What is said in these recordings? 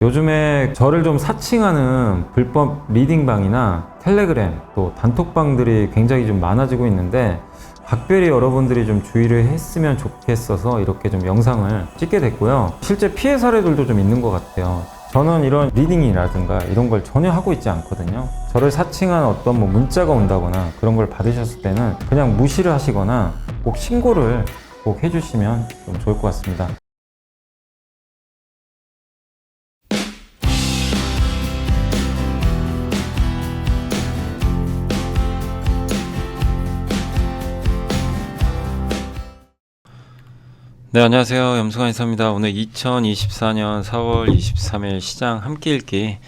요즘에 저를 좀 사칭하는 불법 리딩방이나 텔레그램 또 단톡방들이 굉장히 좀 많아지고 있는데 각별히 여러분들이 좀 주의를 했으면 좋겠어서 이렇게 좀 영상을 찍게 됐고요. 실제 피해 사례들도 좀 있는 것 같아요. 저는 이런 리딩이라든가 이런 걸 전혀 하고 있지 않거든요. 저를 사칭한 어떤 문자가 온다거나 그런 걸 받으셨을 때는 그냥 무시를 하시거나 꼭 신고를 꼭 해주시면 좀 좋을 것 같습니다. 네, 안녕하세요. 염승환 이사입니다. 오늘 2024년 4월 23일 시장 함께 읽기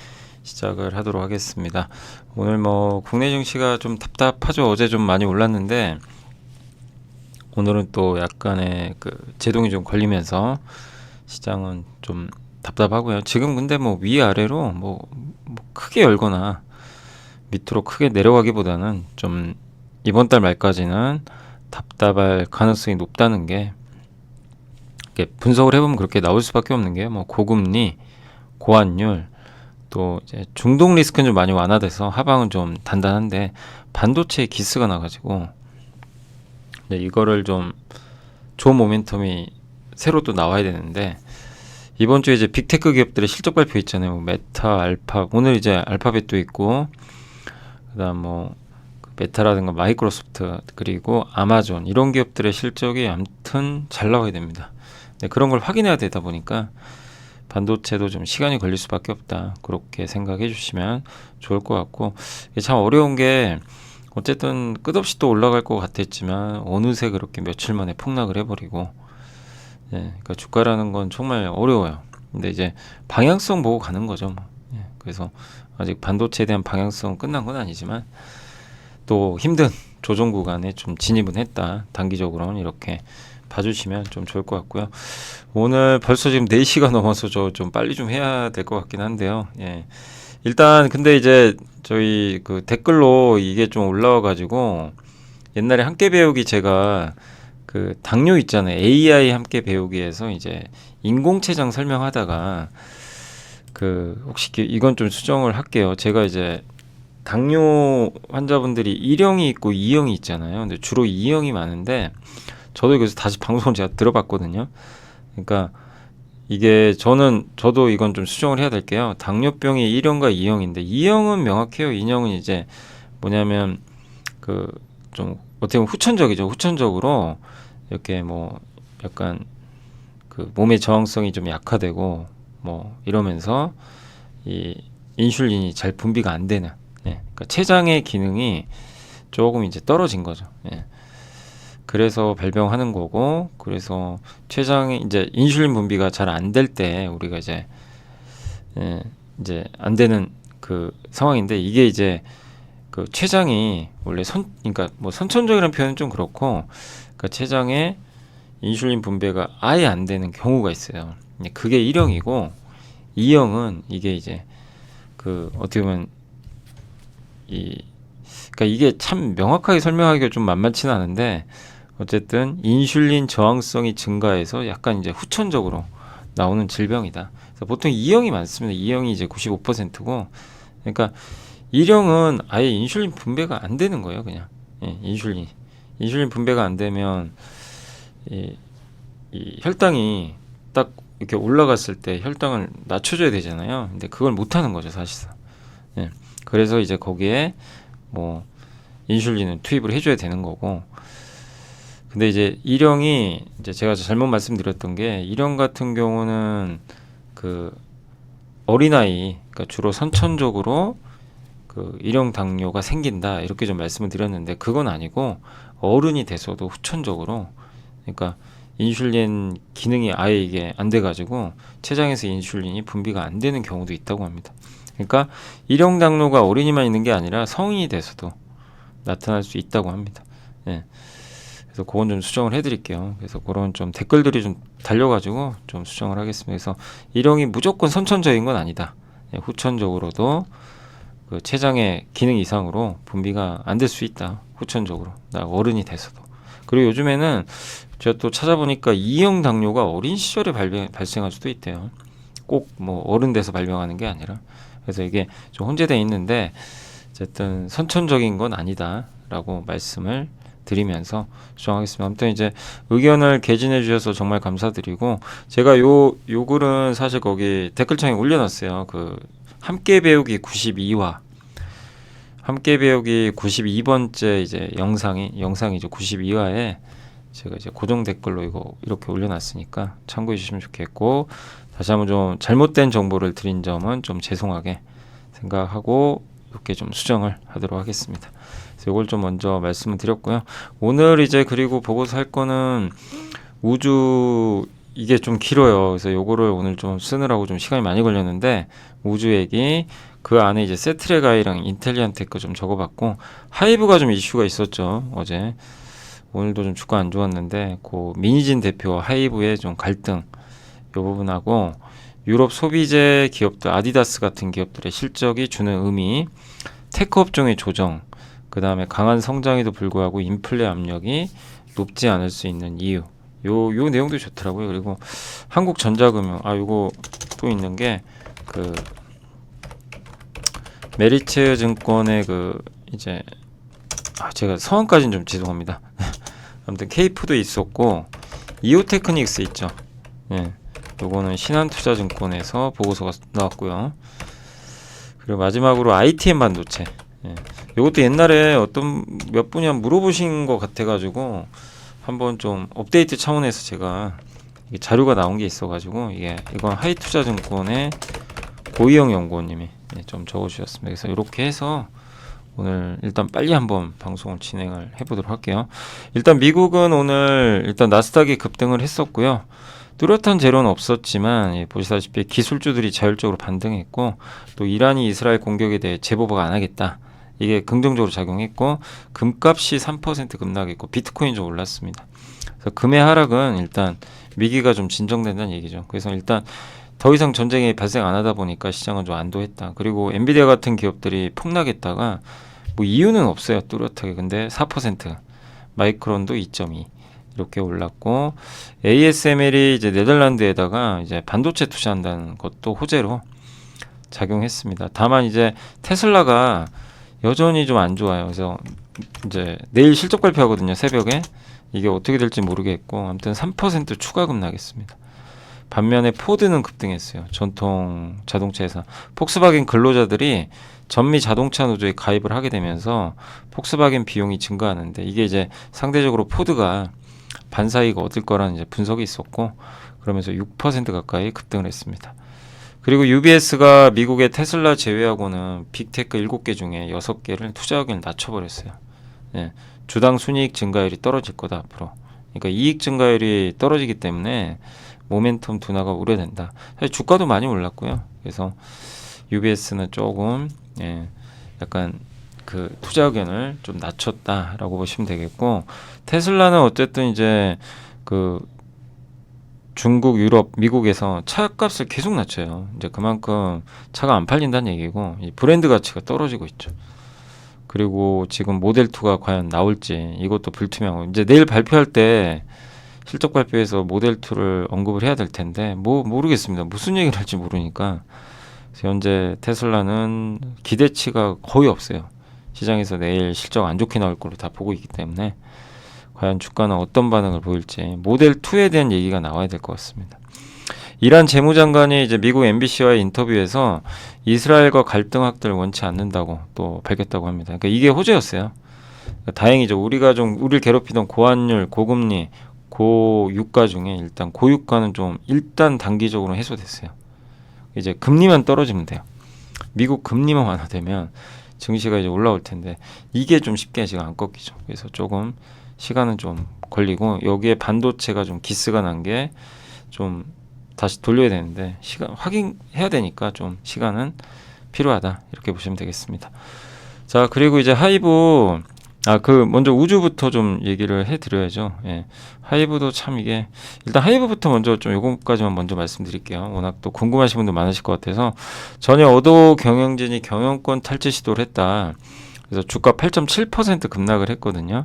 시작을 하도록 하겠습니다. 오늘 국내 증시가 좀 답답하죠. 어제 좀 많이 올랐는데 오늘은 또 약간의 제동이 좀 걸리면서 시장은 좀 답답하고요. 지금 근데 위아래로 크게 열거나 밑으로 크게 내려가기보다는 좀 이번 달 말까지는 답답할 가능성이 높다는 게 이렇게 분석을 해보면 그렇게 나올 수밖에 없는 게 고금리, 고환율, 또 이제 중동 리스크는 좀 많이 완화돼서 하방은 좀 단단한데 반도체에 기스가 나가지고 이거를 좀 좋은 모멘텀이 새로 또 나와야 되는데 이번 주에 이제 빅테크 기업들의 실적 발표 있잖아요. 메타, 알파, 오늘 이제 알파벳도 있고 그다음 메타라든가 마이크로소프트 그리고 아마존 이런 기업들의 실적이 아무튼 잘 나와야 됩니다. 그런 걸 확인해야 되다 보니까 반도체도 좀 시간이 걸릴 수밖에 없다. 그렇게 생각해 주시면 좋을 것 같고 이게 참 어려운 게 어쨌든 끝없이 또 올라갈 것 같았지만 어느새 그렇게 며칠 만에 폭락을 해버리고 그러니까 주가라는 건 정말 어려워요. 근데 이제 방향성 보고 가는 거죠. 그래서 아직 반도체에 대한 방향성 끝난 건 아니지만 또 힘든 조정 구간에 좀 진입은 했다. 단기적으로는 이렇게 봐주시면 좀 좋을 것 같고요. 오늘 벌써 지금 4시가 넘어서 저 좀 빨리 좀 해야 될 것 같긴 한데요. 일단 근데 이제 저희 댓글로 이게 좀 올라와 가지고 옛날에 함께 배우기 제가 당뇨 있잖아요. AI 함께 배우기에서 이제 인공췌장 설명하다가 혹시 이건 좀 수정을 할게요. 제가 이제 당뇨 환자분들이 1형이 있고 2형이 있잖아요. 근데 주로 2형이 많은데 저도 여기서 다시 방송을 제가 들어봤거든요. 그러니까 이게 저도 이건 좀 수정을 해야 될게요. 당뇨병이 1형과 2형인데 2형은 명확해요. 2형은 이제 뭐냐면 좀 어떻게 보면 후천적이죠. 후천적으로 이렇게 약간 몸의 저항성이 좀 약화되고 이러면서 이 인슐린이 잘 분비가 안 되는 그러니까 췌장의 기능이 조금 이제 떨어진 거죠. 그래서 발병하는 거고, 그래서 췌장이 이제 인슐린 분비가 잘 안 될 때 우리가 이제 안 되는 상황인데 이게 이제 췌장이 원래 그러니까 선천적이라는 표현은 좀 그렇고, 그러니까 췌장에 인슐린 분배가 아예 안 되는 경우가 있어요. 그게 1형이고 2형은 이게 이제 어떻게 보면 그러니까 이게 참 명확하게 설명하기가 좀 만만치는 않은데 어쨌든 인슐린 저항성이 증가해서 약간 이제 후천적으로 나오는 질병이다. 그래서 보통 2형이 많습니다. 2형이 이제 95%고, 그러니까 1형은 아예 인슐린 분배가 안 되는 거예요. 그냥 인슐린 분배가 안 되면 이 혈당이 딱 이렇게 올라갔을 때 혈당을 낮춰줘야 되잖아요. 근데 그걸 못 하는 거죠, 사실상. 그래서 이제 거기에 인슐린을 투입을 해줘야 되는 거고. 근데 이제 1형이 이제 제가 잘못 말씀드렸던 게 1형 같은 경우는 어린아이, 그러니까 주로 선천적으로 1형 당뇨가 생긴다 이렇게 좀 말씀을 드렸는데 그건 아니고 어른이 돼서도 후천적으로, 그러니까 인슐린 기능이 아예 이게 안 돼가지고 췌장에서 인슐린이 분비가 안 되는 경우도 있다고 합니다. 그러니까 1형 당뇨가 어린이만 있는 게 아니라 성인이 돼서도 나타날 수 있다고 합니다. 그래서 그건 좀 수정을 해드릴게요. 그래서 그런 좀 댓글들이 좀 달려가지고 좀 수정을 하겠습니다. 그래서 1형이 무조건 선천적인 건 아니다. 후천적으로도 췌장의 기능 이상으로 분비가 안 될 수 있다. 후천적으로 어른이 돼서도. 그리고 요즘에는 제가 또 찾아보니까 2형 당뇨가 어린 시절에 발생할 수도 있대요. 꼭 뭐 어른 돼서 발병하는 게 아니라, 그래서 이게 좀 혼재돼 있는데 어쨌든 선천적인 건 아니다라고 말씀을 드리면서 수정하겠습니다. 아무튼 이제 의견을 개진해 주셔서 정말 감사드리고, 제가 요 글은 사실 거기 댓글창에 올려놨어요. 그 함께 배우기 92화, 함께 배우기 92번째 이제 영상이죠. 92화에 제가 이제 고정 댓글로 이거 이렇게 올려놨으니까 참고해 주시면 좋겠고, 다시 한번 좀 잘못된 정보를 드린 점은 좀 죄송하게 생각하고 이렇게 좀 수정을 하도록 하겠습니다. 그래서 이걸 좀 먼저 말씀을 드렸고요. 오늘 이제 그리고 보고서 할 거는 우주, 이게 좀 길어요. 그래서 요거를 오늘 좀 쓰느라고 좀 시간이 많이 걸렸는데, 우주 얘기, 그 안에 이제 세트레가이랑 인텔리안테크 좀 적어봤고, 하이브가 좀 이슈가 있었죠, 어제. 오늘도 좀 주가 안 좋았는데, 그 미니진 대표와 하이브의 좀 갈등, 요 부분하고 유럽 소비재 기업들, 아디다스 같은 기업들의 실적이 주는 의미, 테크 업종의 조정, 그 다음에 강한 성장에도 불구하고 인플레 압력이 높지 않을 수 있는 이유, 요 내용도 좋더라고요. 그리고 한국전자금융, 요거 또 있는 게 그 메리츠 증권의 그 이제 제가 성함까지는 좀 죄송합니다. 아무튼 케이프도 있었고 이오테크닉스 있죠. 예. 요거는 신한투자증권에서 보고서가 나왔고요. 그리고 마지막으로 ITM 반도체. 예. 요것도 옛날에 어떤 몇 분이 한 물어보신 것 같아가지고 한번 좀 업데이트 차원에서 제가 자료가 나온 게 있어가지고, 이건 하이투자증권의 고희영 연구원님이 좀 적어주셨습니다. 그래서 이렇게 해서 오늘 일단 빨리 한번 방송을 진행을 해보도록 할게요. 일단 미국은 오늘 일단 나스닥이 급등을 했었고요. 뚜렷한 재료는 없었지만 보시다시피 기술주들이 자율적으로 반등했고, 또 이란이 이스라엘 공격에 대해 재보고가 안 하겠다, 이게 긍정적으로 작용했고, 금값이 3% 급락했고 비트코인 좀 올랐습니다. 그래서 금의 하락은 일단 위기가 좀 진정된다는 얘기죠. 그래서 일단 더 이상 전쟁이 발생 안 하다 보니까 시장은 좀 안도했다. 그리고 엔비디아 같은 기업들이 폭락했다가 뭐 이유는 없어요, 뚜렷하게. 근데 4%, 마이크론도 2.2 이렇게 올랐고, ASML이 이제 네덜란드에다가 이제 반도체 투자한다는 것도 호재로 작용했습니다. 다만 이제 테슬라가 여전히 좀 안 좋아요. 그래서 이제 내일 실적 발표하거든요, 새벽에. 이게 어떻게 될지 모르겠고, 아무튼 3% 추가 급락했습니다. 반면에 포드는 급등했어요. 전통 자동차 회사 폭스바겐 근로자들이 전미 자동차 노조에 가입을 하게 되면서 폭스바겐 비용이 증가하는데, 이게 이제 상대적으로 포드가 반사이익을 얻을 거라는 이제 분석이 있었고, 그러면서 6% 가까이 급등을 했습니다. 그리고 UBS가 미국의 테슬라 제외하고는 빅테크 7개 중에 6개를 투자 의견을 낮춰버렸어요. 예, 주당 순이익 증가율이 떨어질 거다 앞으로. 그러니까 이익 증가율이 떨어지기 때문에 모멘텀 둔화가 우려된다. 사실 주가도 많이 올랐고요. 그래서 UBS는 조금 약간 그 투자 의견을 좀 낮췄다라고 보시면 되겠고, 테슬라는 어쨌든 이제 그 중국, 유럽, 미국에서 차값을 계속 낮춰요. 이제 그만큼 차가 안 팔린다는 얘기고, 이 브랜드 가치가 떨어지고 있죠. 그리고 지금 모델2가 과연 나올지 이것도 불투명하고, 이제 내일 발표할 때 실적 발표에서 모델2를 언급을 해야 될 텐데 모르겠습니다. 무슨 얘기를 할지 모르니까. 그래서 현재 테슬라는 기대치가 거의 없어요. 시장에서 내일 실적 안 좋게 나올 걸로 다 보고 있기 때문에 과연 주가는 어떤 반응을 보일지 모델2에 대한 얘기가 나와야 될 것 같습니다. 이란 재무장관이 이제 미국 MBC와의 인터뷰에서 이스라엘과 갈등 확대를 원치 않는다고 또 밝혔다고 합니다. 그러니까 이게 호재였어요. 그러니까 다행이죠. 우리를 괴롭히던 고환율, 고금리, 고유가 중에 일단 고유가는 좀 일단 단기적으로 해소됐어요. 이제 금리만 떨어지면 돼요. 미국 금리만 완화되면 증시가 이제 올라올 텐데, 이게 좀 쉽게 지금 안 꺾이죠. 그래서 조금 시간은 좀 걸리고, 여기에 반도체가 좀 기스가 난 게 좀 다시 돌려야 되는데 시간 확인해야 되니까 좀 시간은 필요하다, 이렇게 보시면 되겠습니다. 자, 그리고 이제 하이브, 먼저 우주부터 좀 얘기를 해드려야죠. 예. 하이브도 참 이게, 일단 하이브부터 먼저 좀 요거까지만 먼저 말씀드릴게요. 워낙 또 궁금하신 분들 많으실 것 같아서. 전에 어도 경영진이 경영권 탈취 시도를 했다. 그래서 주가 8.7% 급락을 했거든요.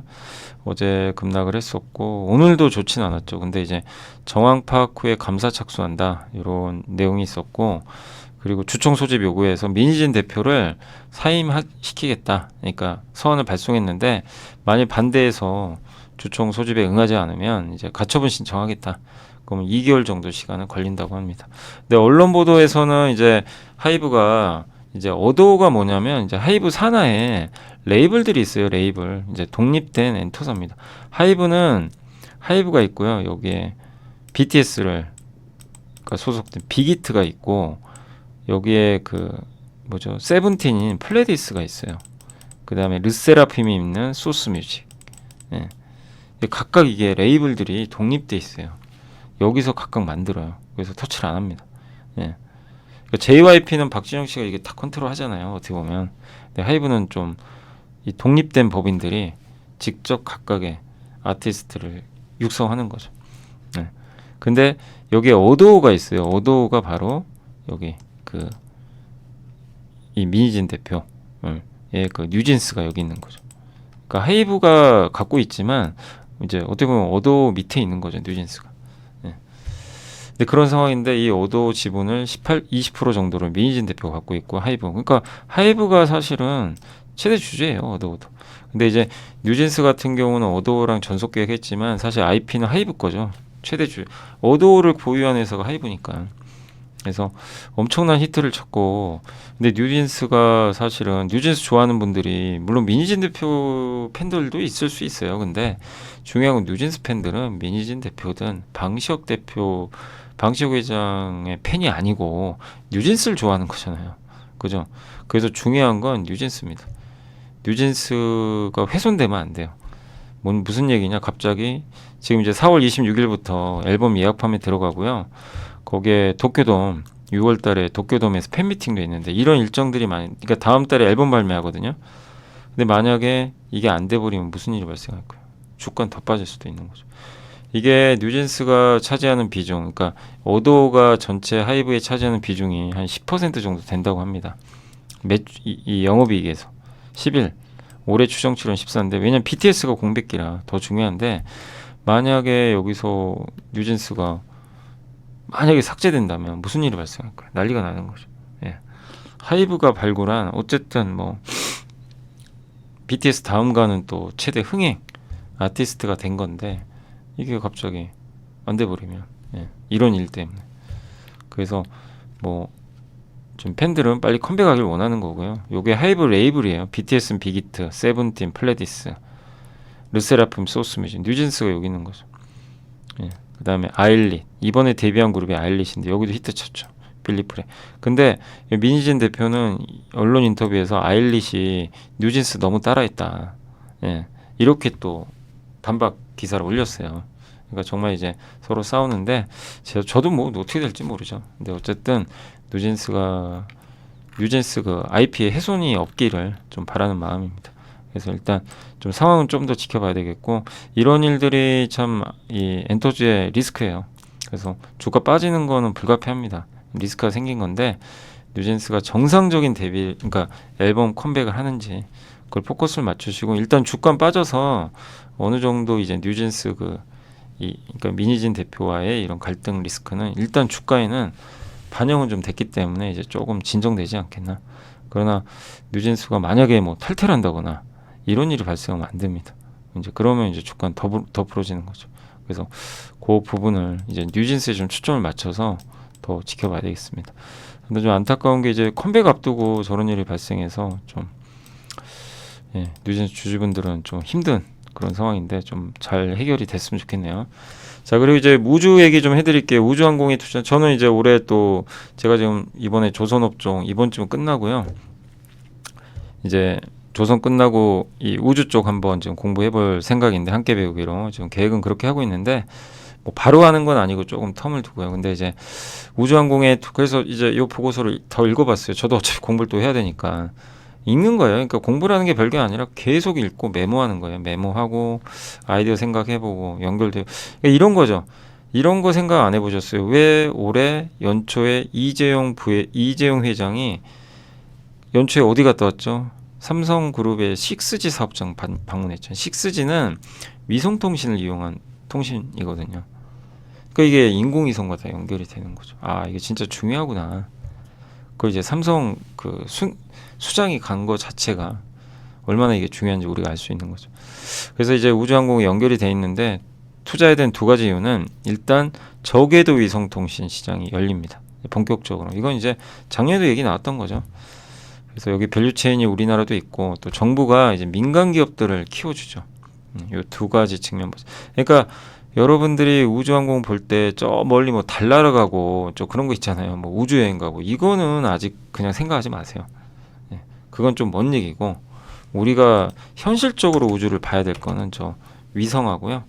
어제 급락을 했었고 오늘도 좋진 않았죠. 근데 이제 정황 파악 후에 감사 착수한다 이런 내용이 있었고, 그리고 주총 소집 요구에서 민희진 대표를 사임시키겠다. 그러니까 서한을 발송했는데 만일 반대해서 주총 소집에 응하지 않으면 이제 가처분 신청하겠다. 그러면 2개월 정도 시간은 걸린다고 합니다. 근데 언론 보도에서는 이제 하이브가 이제 어도가 뭐냐면 이제 하이브 산하에 레이블들이 있어요. 레이블. 이제 독립된 엔터사입니다. 하이브가 있고요. 여기에 BTS를 그러니까 소속된 빅히트가 있고, 여기에 그 뭐죠? 세븐틴인 플레디스가 있어요. 그 다음에 르세라핌이 있는 소스뮤직. 예. 각각 이게 레이블들이 독립돼 있어요. 여기서 각각 만들어요. 그래서 터치를 안 합니다. 예. 그러니까 JYP는 박진영 씨가 이게 다 컨트롤 하잖아요. 어떻게 보면. 근데 하이브는 좀 이 독립된 법인들이 직접 각각의 아티스트를 육성하는 거죠. 예. 근데 여기에 어도우가 있어요. 어도우가 바로 여기 그 이 민희진 대표, 그 뉴진스가 여기 있는 거죠. 그러니까 하이브가 갖고 있지만 이제 어떻게 보면 어도우 밑에 있는 거죠. 뉴진스가. 예. 근데 그런 상황인데 이 어도우 지분을 20% 정도를 민희진 대표가 갖고 있고 하이브. 그러니까 하이브가 사실은 최대 주주예요. 어도우도. 근데 이제 뉴진스 같은 경우는 어도우랑 전속 계약했지만 사실 IP는 하이브 거죠. 최대 주. 어도우를 보유한 회사가 하이브니까. 그래서 엄청난 히트를 쳤고, 근데 뉴진스가 사실은 뉴진스 좋아하는 분들이 물론 민희진 대표 팬들도 있을 수 있어요. 근데 중요한 건 뉴진스 팬들은 민희진 대표든 방시혁 회장의 팬이 아니고 뉴진스를 좋아하는 거잖아요. 그죠? 그래서 중요한 건 뉴진스입니다. 뉴진스가 훼손되면 안 돼요. 무슨 얘기냐? 갑자기 지금 이제 4월 26일부터 앨범 예약 판매 들어가고요. 거기에 도쿄돔 6월 달에 도쿄돔에서 팬미팅도 있는데 이런 일정들이 그러니까 다음 달에 앨범 발매하거든요. 근데 만약에 이게 안 돼 버리면 무슨 일이 발생할까요? 주가는 더 빠질 수도 있는 거죠. 이게 뉴진스가 차지하는 비중, 그러니까 어도가 전체 하이브에 차지하는 비중이 한 10% 정도 된다고 합니다. 이 영업이익에서 11, 올해 추정치로는 14인데 왜냐면 BTS가 공백기라 더 중요한데, 만약에 여기서 뉴진스가 만약에 삭제된다면 무슨 일이 발생할까요? 난리가 나는 거죠. 예. 하이브가 발굴한 어쨌든 뭐 BTS 다음 가는 또 최대 흥행 아티스트가 된 건데 이게 갑자기 안 돼 버리면, 이런 일 때문에. 그래서 뭐 좀 팬들은 빨리 컴백하길 원하는 거고요. 요게 하이브 레이블이에요. BTS는 빅히트, 세븐틴, 플레디스, 르세라핌, 소스뮤직, 뉴진스가 여기 있는 거죠. 예. 그 다음에 아일릿, 이번에 데뷔한 그룹이 아일릿인데 여기도 히트 쳤죠. 빌리프레. 근데 민희진 대표는 언론 인터뷰에서 아일릿이 뉴진스 너무 따라했다, 이렇게 또 반박 기사를 올렸어요. 그러니까 정말 이제 서로 싸우는데 저도 뭐 어떻게 될지 모르죠. 근데 어쨌든 뉴진스 그 IP의 훼손이 없기를 좀 바라는 마음입니다. 그래서 일단 좀 상황은 좀 더 지켜봐야 되겠고, 이런 일들이 참 이 엔터주의 리스크예요. 그래서 주가 빠지는 거는 불가피합니다. 리스크가 생긴 건데 뉴진스가 정상적인 그러니까 앨범 컴백을 하는지 그걸 포커스를 맞추시고, 일단 주가 빠져서 어느 정도 이제 뉴진스 그러니까 민희진 대표와의 이런 갈등 리스크는 일단 주가에는 반영은 좀 됐기 때문에 이제 조금 진정되지 않겠나. 그러나 뉴진스가 만약에 뭐 탈퇴를 한다거나 이런 일이 발생하면 안 됩니다. 이제 그러면 이제 주가는 더 부러지는 거죠. 그래서 그 부분을 이제 뉴진스에 좀 초점을 맞춰서 더 지켜봐야 되겠습니다. 근데 좀 안타까운 게 이제 컴백 앞두고 저런 일이 발생해서 좀 뉴진스 주주분들은 좀 힘든 그런 상황인데 좀 잘 해결이 됐으면 좋겠네요. 자, 그리고 이제 우주 얘기 좀 해드릴게요. 우주항공에 투자. 저는 이제 올해 또 제가 지금 이번에 조선업종 이번쯤은 끝나고요. 이제 조선 끝나고 이 우주 쪽 한번 지금 공부해볼 생각인데, 함께 배우기로 지금 계획은 그렇게 하고 있는데 뭐 바로 하는 건 아니고 조금 텀을 두고요. 근데 이제 우주항공에 그래서 이제 이 보고서를 더 읽어봤어요. 저도 어차피 공부를 또 해야 되니까 읽는 거예요. 그러니까 공부라는 게 별게 아니라 계속 읽고 메모하는 거예요. 메모하고 아이디어 생각해보고 연결돼요. 그러니까 이런 거죠. 이런 거 생각 안 해보셨어요? 왜 올해 연초에 이재용 회장이 연초에 어디 갔다 왔죠? 삼성그룹의 6G 사업장 방문했죠. 6G는 위성통신을 이용한 통신이거든요. 그러니까 이게 인공위성과 다 연결이 되는 거죠. 아, 이게 진짜 중요하구나. 그 이제 삼성 그 수장이 간 거 자체가 얼마나 이게 중요한지 우리가 알 수 있는 거죠. 그래서 이제 우주항공이 연결이 돼 있는데 투자해야 되는 두 가지 이유는 일단 저궤도 위성통신 시장이 열립니다. 본격적으로. 이건 이제 작년에도 얘기 나왔던 거죠. 그래서 여기 밸류체인이 우리나라도 있고 또 정부가 이제 민간 기업들을 키워주죠. 이 두 가지 측면 보죠. 그러니까 여러분들이 우주항공 볼 때 저 멀리 뭐 달 날아가고 저 그런 거 있잖아요. 뭐 우주여행 가고 이거는 아직 그냥 생각하지 마세요. 예, 그건 좀 먼 얘기고 우리가 현실적으로 우주를 봐야 될 거는 저 위성하고요.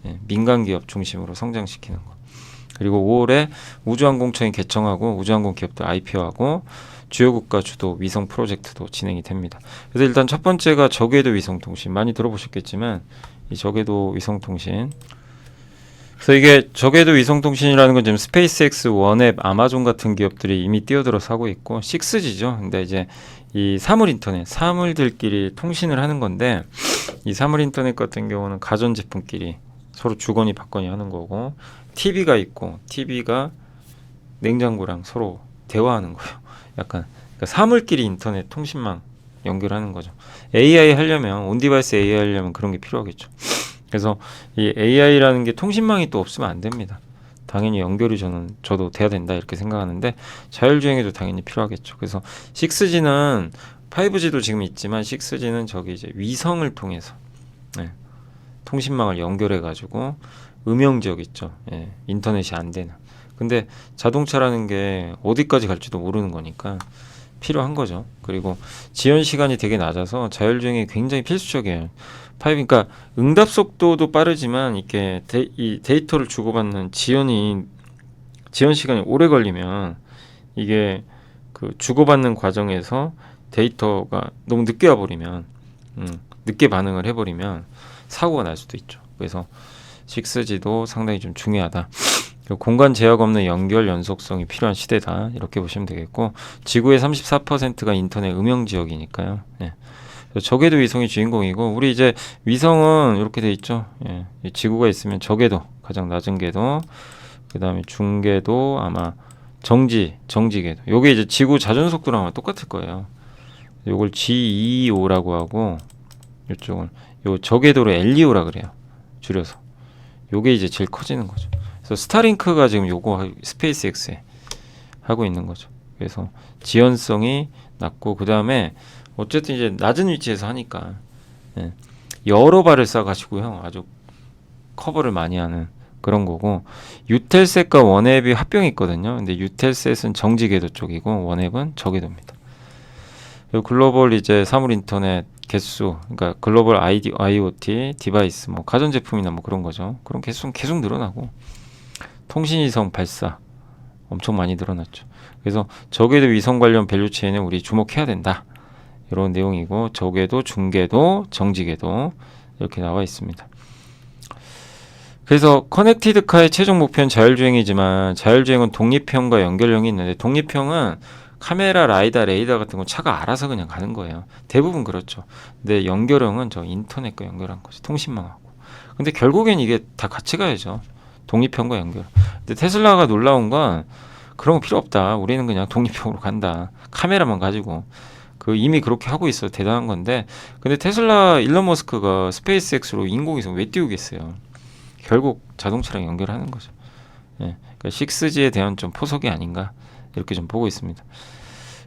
예, 민간 기업 중심으로 성장시키는 거. 그리고 5월에 우주항공청이 개청하고 우주항공 기업들 IPO하고 주요 국가 주도 위성 프로젝트도 진행이 됩니다. 그래서 일단 첫 번째가 저궤도 위성통신 많이 들어보셨겠지만 이 저궤도 위성통신 그래서 이게 저궤도 위성통신이라는 건 지금 스페이스X, 원앱, 아마존 같은 기업들이 이미 뛰어들어서 하고 있고 6G죠. 근데 이제 이 사물 인터넷, 사물들끼리 통신을 하는 건데 이 사물 인터넷 같은 경우는 가전 제품끼리 서로 주거니 받거니 하는 거고 TV가 있고 TV가 냉장고랑 서로 대화하는 거예요. 약간 그러니까 사물끼리 인터넷 통신망 연결하는 거죠. AI 하려면 온디바이스 AI 하려면 그런 게 필요하겠죠. 그래서 이 AI라는 게 통신망이 또 없으면 안 됩니다. 당연히 연결이 저도 돼야 된다 이렇게 생각하는데 자율주행에도 당연히 필요하겠죠. 그래서 6G는 5G도 지금 있지만 6G는 저기 이제 위성을 통해서 네, 통신망을 연결해 가지고 음영 지역 있죠. 예, 인터넷이 안 되는. 근데 자동차라는 게 어디까지 갈지도 모르는 거니까 필요한 거죠. 그리고 지연 시간이 되게 낮아서 자율주행이 굉장히 필수적이에요. 그러니까 응답 속도도 빠르지만 이렇게 이 데이터를 주고받는 지연 시간이 오래 걸리면 이게 그 주고받는 과정에서 데이터가 너무 늦게 와버리면 늦게 반응을 해버리면 사고가 날 수도 있죠. 그래서 6G도 상당히 좀 중요하다. 공간 제약 없는 연결 연속성이 필요한 시대다. 이렇게 보시면 되겠고 지구의 34%가 인터넷 음영 지역이니까요. 예. 저궤도 위성이 주인공이고 우리 이제 위성은 이렇게 돼 있죠. 예. 지구가 있으면 저궤도 가장 낮은 궤도 그 다음에 중궤도 아마 정지궤도 요게 이제 지구 자전 속도랑 아마 똑같을 거예요. 요걸 GEO라고 하고 이쪽은 요 저궤도로 LEO라 그래요. 줄여서 요게 이제 제일 커지는 거죠. 그래서 스타링크가 지금 요거 스페이스X에 하고 있는 거죠. 그래서 지연성이 낮고 그 다음에 어쨌든 이제 낮은 위치에서 하니까 예, 여러 발을 쏴가지고요 아주 커버를 많이 하는 그런 거고 유텔셋과 원앱이 합병이 있거든요. 근데 유텔셋은 정지궤도 쪽이고 원앱은 저궤도입니다. 그리고 글로벌 이제 사물 인터넷 개수, 그러니까 글로벌 IoT 디바이스, 뭐 가전제품이나 뭐 그런 거죠. 그런 개수는 계속 늘어나고 통신위성 발사 엄청 많이 늘어났죠. 그래서 저궤도 위성 관련 밸류체인에 우리 주목해야 된다. 이런 내용이고 저궤도, 중궤도, 정지궤도 이렇게 나와 있습니다. 그래서 커넥티드 카의 최종 목표는 자율주행이지만 자율주행은 독립형과 연결형이 있는데 독립형은 카메라, 라이다, 레이더 같은 건 차가 알아서 그냥 가는 거예요. 대부분 그렇죠. 근데 연결형은 저 인터넷과 연결한 거죠. 통신망하고. 근데 결국엔 이게 다 같이 가야죠. 독립형과 연결. 근데 테슬라가 놀라운 건 그런 거 필요 없다. 우리는 그냥 독립형으로 간다. 카메라만 가지고. 그 이미 그렇게 하고 있어. 대단한 건데. 근데 테슬라 일론 머스크가 스페이스X로 인공위성 왜 띄우겠어요. 결국 자동차랑 연결하는 거죠. 예. 그러니까 6G에 대한 좀 포석이 아닌가 이렇게 좀 보고 있습니다.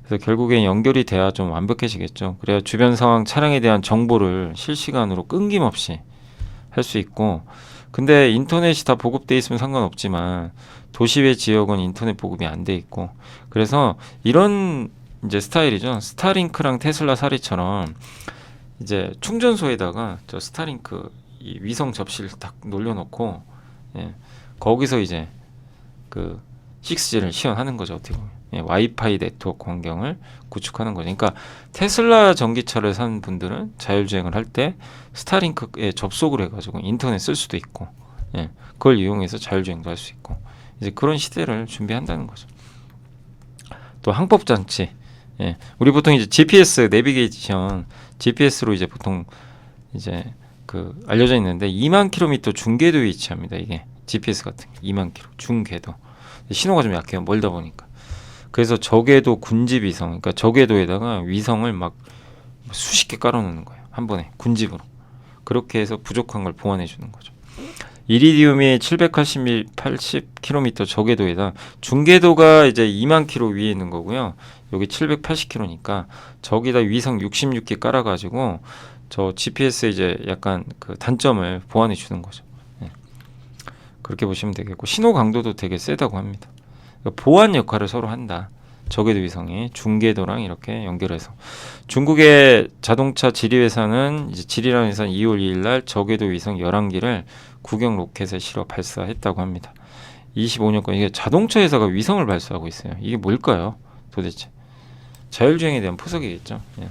그래서 결국엔 연결이 돼야 좀 완벽해지겠죠. 그래야 주변 상황 차량에 대한 정보를 실시간으로 끊김없이 할 수 있고 근데 인터넷이 다 보급돼 있으면 상관없지만 도시 외 지역은 인터넷 보급이 안 돼 있고 그래서 이런 이제 스타일이죠. 스타링크랑 테슬라 사리처럼 이제 충전소에다가 저 스타링크 이 위성 접시를 딱 놀려놓고 예, 거기서 이제 그 6G를 시연하는 거죠. 어떻게 보면 예, 와이파이 네트워크 환경을 구축하는 거죠. 그러니까 테슬라 전기차를 산 분들은 자율주행을 할 때 스타링크에 접속을 해가지고 인터넷 쓸 수도 있고 예, 그걸 이용해서 자율주행도 할 수 있고 이제 그런 시대를 준비한다는 거죠. 또 항법장치 예. 우리 보통 이제 GPS 내비게이션 GPS로 이제 보통 이제 그 알려져 있는데 2만 킬로미터 중궤도에 위치합니다. 이게 GPS 같은 게 2만 킬로 중궤도. 신호가 좀 약해요. 멀다 보니까. 그래서 저궤도 군집 위성, 그러니까 저궤도에다가 위성을 막 수십 개 깔아놓는 거예요. 한 번에 군집으로. 그렇게 해서 부족한 걸 보완해 주는 거죠. 이리디움이 780km 저궤도에다 중궤도가 이제 2만 킬로 위에 있는 거고요. 여기 780km니까 저기다 위성 66개 깔아가지고 저 GPS 이제 약간 그 단점을 보완해 주는 거죠. 네. 그렇게 보시면 되겠고 신호 강도도 되게 세다고 합니다. 그러니까 보완 역할을 서로 한다. 저궤도 위성이 중궤도랑 이렇게 연결해서 중국의 자동차 지리회사는 이제 지리라는 회사는 2월 2일 날 저궤도 위성 11기를 국영 로켓에 실어 발사했다고 합니다. 25년간 이게 자동차 회사가 위성을 발사하고 있어요. 이게 뭘까요? 도대체 자율주행에 대한 포석이겠죠. 예.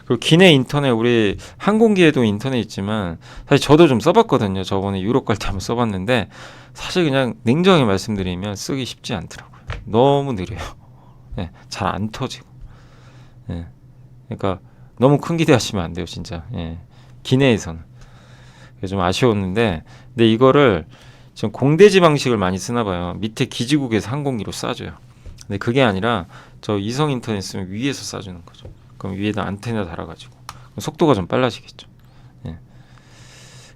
그리고 기내 인터넷 우리 항공기에도 인터넷 있지만 사실 저도 좀 써봤거든요. 저번에 유럽 갈 때 한번 써봤는데 사실 그냥 냉정하게 말씀드리면 쓰기 쉽지 않더라고요. 너무 느려요. 예, 잘 안 터지고. 예, 그러니까 너무 큰 기대하시면 안 돼요, 진짜. 예, 기내에서는. 좀 아쉬웠는데, 근데 이거를 지금 공대지 방식을 많이 쓰나 봐요. 밑에 기지국에서 항공기로 쏴줘요. 근데 그게 아니라 저 이성 인터넷 쓰면 위에서 쏴주는 거죠. 그럼 위에다 안테나 달아가지고 속도가 좀 빨라지겠죠. 예.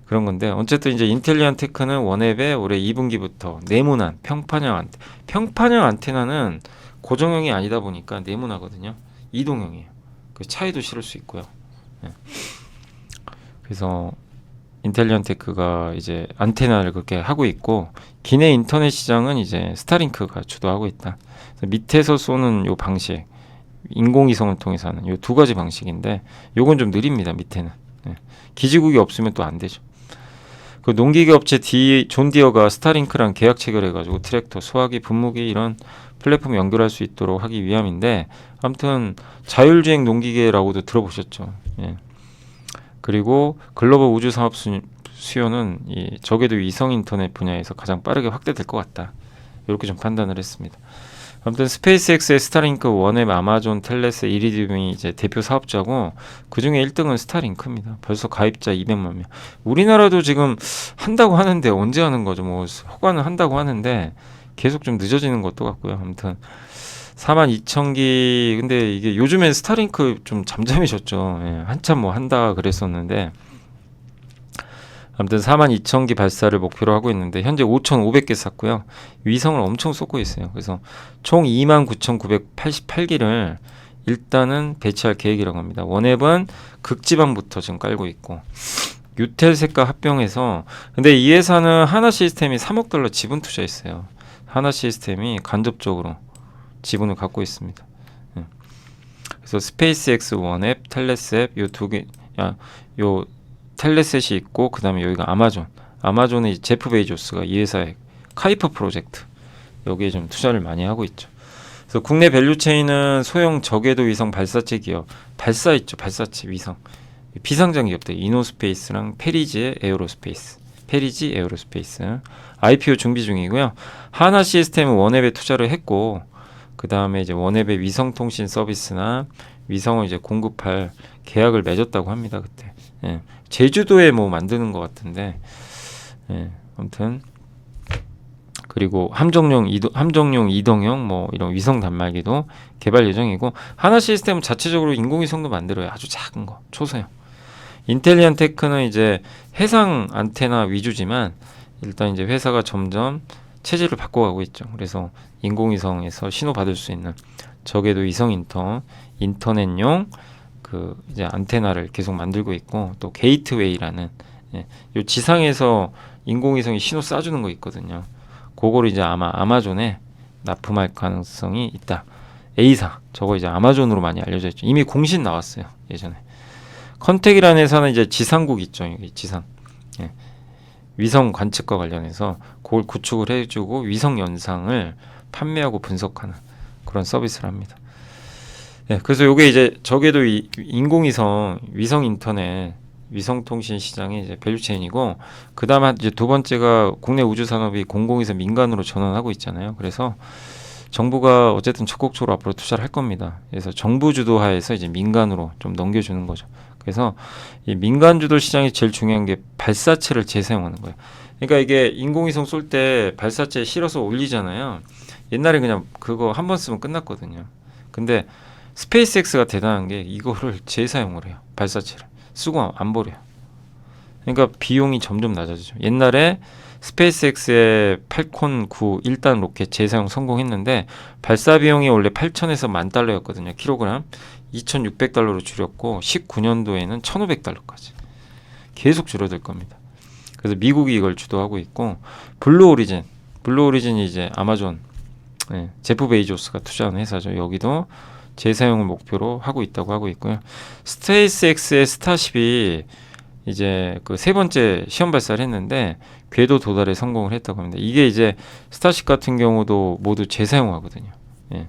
그런 건데 어쨌든 이제 인텔리언 테크는 원앱에 올해 2분기부터 네모난 평판형 안테나는 고정형이 아니다 보니까 네모나거든요. 이동형이에요. 그 차에도 실을 수 있고요. 예. 그래서 인텔리언 테크가 이제 안테나를 그렇게 하고 있고 기내 인터넷 시장은 이제 스타링크가 주도하고 있다. 그래서 밑에서 쏘는 요 방식 인공위성을 통해서 하는 요 두 가지 방식인데 요건 좀 느립니다. 밑에는. 예. 기지국이 없으면 또 안 되죠. 그 농기계 업체 존 디어가 스타링크랑 계약 체결해가지고 트랙터, 소화기, 분무기 이런 플랫폼 연결할 수 있도록 하기 위함인데 아무튼 자율주행 농기계라고도 들어보셨죠. 예. 그리고 글로벌 우주 산업 수요는 이 저궤도 위성 인터넷 분야에서 가장 빠르게 확대될 것 같다. 이렇게 좀 판단을 했습니다. 아무튼 스페이스X의 스타링크, 원앱, 아마존, 텔레스, 이리디움이 이제 대표 사업자고 그 중에 1등은 스타링크입니다. 벌써 가입자 200만 명. 우리나라도 지금 한다고 하는데 언제 하는 거죠? 뭐 허가는 한다고 하는데 계속 좀 늦어지는 것도 같고요. 아무튼 42,000기 근데 이게 요즘엔 스타링크 좀 잠잠해졌죠. 예, 한참 뭐 한다 그랬었는데 아무튼 42,000기 발사를 목표로 하고 있는데 현재 5,500개 쐈고요. 위성을 엄청 쏟고 있어요. 그래서 총 29,988기를 일단은 배치할 계획이라고 합니다. 원앱은 극지방부터 지금 깔고 있고 유텔색과 합병해서 근데 이 회사는 하나 시스템이 3억 달러 지분 투자했어요. 하나 시스템이 간접적으로 지분을 갖고 있습니다. 그래서 스페이스X 원앱, 텔레스앱 요 두 개, 요 텔레셋이 있고 그 다음에 여기가 아마존의 제프 베이조스가 이 회사의 카이퍼 프로젝트 여기에 좀 투자를 많이 하고 있죠. 그래서 국내 밸류체인은 소형 저궤도 위성 발사체 기업 발사 있죠. 발사체 위성 비상장 기업들 이노스페이스랑 페리지 에어로스페이스 IPO 준비 중이고요. 하나 시스템은 원앱에 투자를 했고 그 다음에 이제 원앱의 위성통신 서비스나 위성을 이제 공급할 계약을 맺었다고 합니다. 그때. 예. 제주도에 뭐 만드는 것 같은데, 예. 아무튼 그리고 함정용 이동형 뭐 이런 위성 단말기도 개발 예정이고 하나 시스템은 자체적으로 인공위성도 만들어요. 아주 작은 거, 초소형. 인텔리언 테크는 이제 해상 안테나 위주지만 일단 이제 회사가 점점 체질을 바꿔가고 있죠. 그래서 인공위성에서 신호 받을 수 있는 저궤도 위성 인터넷용 그 이제 안테나를 계속 만들고 있고 또 게이트웨이라는 요 지상에서 인공위성이 신호 쏴주는 거 있거든요. 그거를 이제 아마 아마존에 납품할 가능성이 있다. A사 저거 이제 아마존으로 많이 알려져 있죠. 이미 공신 나왔어요. 예전에. 컨텍이라는 회사는 이제 지상국 있죠. 여기 지상. 예. 위성 관측과 관련해서 그걸 구축을 해주고 위성 영상을 판매하고 분석하는 그런 서비스를 합니다. 예, 그래서 이게 이제 저궤도 인공위성 위성 인터넷 위성통신 시장의 이제 밸류체인이고 그 다음에 이제 두 번째가 국내 우주 산업이 공공에서 민간으로 전환하고 있잖아요. 그래서 정부가 어쨌든 적극적으로 앞으로 투자를 할 겁니다. 그래서 정부 주도하에서 이제 민간으로 좀 넘겨주는 거죠. 그래서 이 민간 주도 시장이 제일 중요한 게 발사체를 재사용하는 거예요. 그러니까 이게 인공위성 쏠 때 발사체 실어서 올리잖아요. 옛날에 그냥 그거 한 번 쓰면 끝났거든요. 근데 스페이스X가 대단한 게 이거를 재사용을 해요. 발사체를 쓰고 안 버려요. 그러니까 비용이 점점 낮아지죠. 옛날에 스페이스X의 팔콘 9 1단 로켓 재사용 성공했는데 발사 비용이 원래 8,000에서 10,000달러였거든요. 킬로그램 2,600달러로 줄였고 19년도에는 1,500달러까지 계속 줄어들 겁니다. 그래서 미국이 이걸 주도하고 있고 블루 오리진이 이제 아마존 제프 베이조스가 투자한 회사죠. 여기도 재사용을 목표로 하고 있다고 하고 있고요. 스페이스X의 스타쉽이 이제 그 세 번째 시험 발사를 했는데 궤도 도달에 성공을 했다고 합니다. 이게 이제 스타쉽 같은 경우도 모두 재사용하거든요. 예.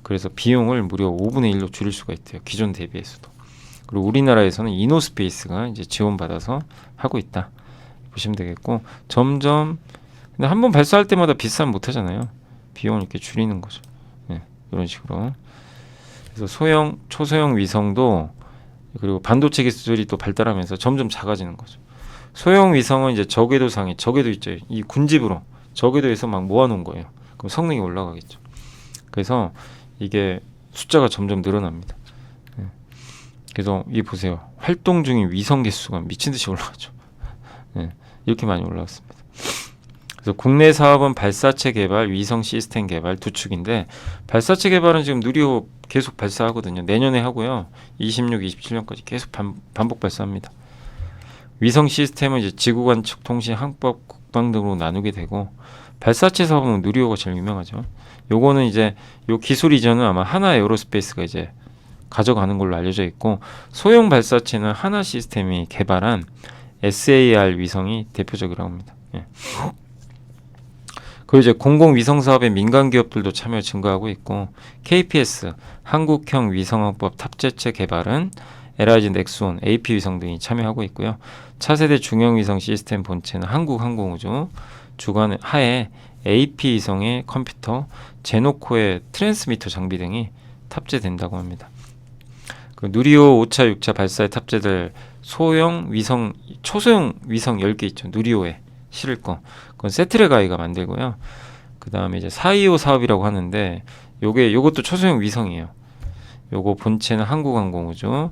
그래서 비용을 무려 5분의 1로 줄일 수가 있대요. 기존 대비해서도. 그리고 우리나라에서는 이노스페이스가 이제 지원받아서 하고 있다. 보시면 되겠고 점점 근데 한번 발사할 때마다 비싸면 못 하잖아요. 비용을 이렇게 줄이는 거죠. 예. 이런 식으로. 그래서 소형, 초소형 위성도 그리고 반도체 기술이 또 발달하면서 점점 작아지는 거죠. 소형 위성은 이제 저궤도상에 저궤도 있죠. 이 군집으로 저궤도에서 막 모아놓은 거예요. 그럼 성능이 올라가겠죠. 그래서 이게 숫자가 점점 늘어납니다. 그래서 이 보세요. 활동 중인 위성 개수가 미친 듯이 올라가죠. 이렇게 많이 올라왔습니다. 그래서 국내 사업은 발사체 개발, 위성 시스템 개발 두 축인데 발사체 개발은 지금 누리호 계속 발사하거든요. 내년에 하고요. 26, 27년까지 계속 반복 발사합니다. 위성 시스템은 이제 지구관측 통신, 항법, 국방 등으로 나누게 되고 발사체 사업은 누리호가 제일 유명하죠. 요거는 이제 요 기술 이전은 아마 하나 에어로스페이스가 이제 가져가는 걸로 알려져 있고 소형 발사체는 하나 시스템이 개발한 SAR 위성이 대표적이라고 합니다. 그리고 이제 공공위성 사업에 민간 기업들도 참여 증가하고 있고 KPS 한국형 위성항법 탑재체 개발은 LIG 넥스온, AP 위성 등이 참여하고 있고요. 차세대 중형위성 시스템 본체는 한국항공우주 주관 하에 AP 위성의 컴퓨터, 제노코의 트랜스미터 장비 등이 탑재된다고 합니다. 그 누리호 5차, 6차 발사에 탑재될 소형 위성, 초소형 위성 10개 있죠. 누리호에 실을 거. 그건 세트레가이가 만들고요. 그 다음에 이제 425 사업이라고 하는데 요것도 초소형 위성이에요. 요거 본체는 한국항공우주,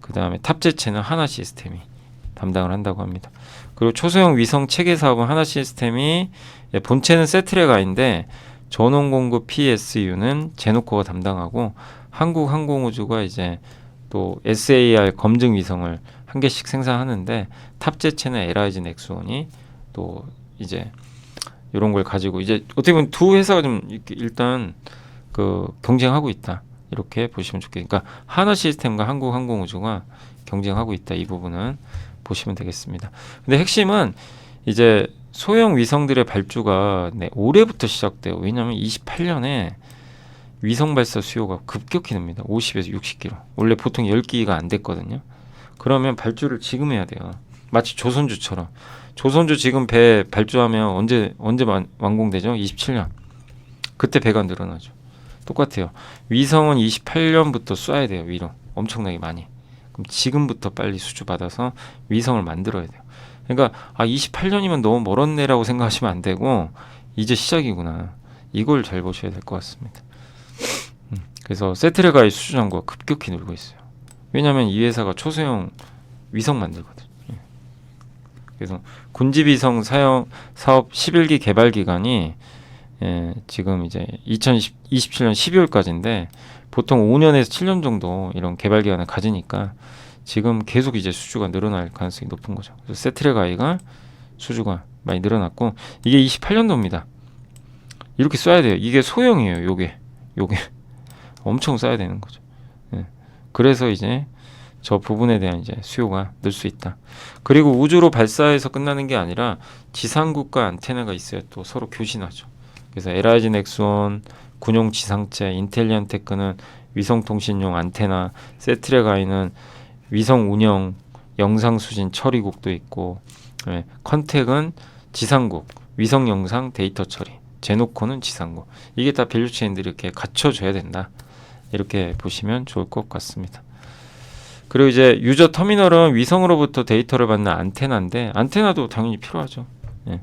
그 다음에 탑재체는 하나 시스템이 담당을 한다고 합니다. 그리고 초소형 위성 체계 사업은 하나 시스템이 본체는 세트레가인데 전원 공급 PSU는 제노코가 담당하고 한국항공우주가 이제 또 SAR 검증 위성을 한 개씩 생산하는데 탑재체는 LIG 넥스온이 또 이제 이런 걸 가지고 이제 어떻게 보면 두 회사가 좀 이렇게 일단 그 경쟁하고 있다 이렇게 보시면 좋겠습니다. 그러니까 하나 시스템과 한국항공우주가 경쟁하고 있다 이 부분은 보시면 되겠습니다. 근데 핵심은 이제 소형 위성들의 발주가 올해부터 시작돼요. 왜냐하면 28년에 위성 발사 수요가 급격히 늡니다. 50에서 60kg. 원래 보통 10기가 안 됐거든요. 그러면 발주를 지금 해야 돼요. 마치 조선주처럼. 조선주 지금 배 발주하면 언제 완공되죠? 27년. 그때 배가 늘어나죠. 똑같아요. 위성은 28년부터 쏴야 돼요. 위로. 엄청나게 많이. 그럼 지금부터 빨리 수주 받아서 위성을 만들어야 돼요. 그러니까 28년이면 너무 멀었네라고 생각하시면 안 되고 이제 시작이구나. 이걸 잘 보셔야 될 것 같습니다. 그래서 세트레가의 수주 잔고가 급격히 늘고 있어요. 왜냐하면 이 회사가 초소형 위성 만들거든요. 그래서 군집위성 사업 11기 개발 기간이 지금 이제 2027년 12월까지인데 보통 5년에서 7년 정도 이런 개발 기간을 가지니까 지금 계속 이제 수주가 늘어날 가능성이 높은 거죠. 그래서 세트레가이가 수주가 많이 늘어났고 이게 28년도입니다. 이렇게 쏴야 돼요. 이게 소형이에요. 요게 엄청 쏴야 되는 거죠. 그래서 이제 저 부분에 대한 이제 수요가 늘 수 있다. 그리고 우주로 발사해서 끝나는 게 아니라 지상국과 안테나가 있어야 또 서로 교신하죠. 그래서 LIG 넥스온, 군용 지상체, 인텔리언테크는 위성통신용 안테나, 세트레가이는 위성 운영, 영상 수신 처리국도 있고, 컨텍은 지상국, 위성 영상 데이터 처리 제노코는 지상구. 이게 다 밸류 체인들이 이렇게 갖춰져야 된다. 이렇게 보시면 좋을 것 같습니다. 그리고 이제 유저 터미널은 위성으로부터 데이터를 받는 안테나인데 안테나도 당연히 필요하죠. 예.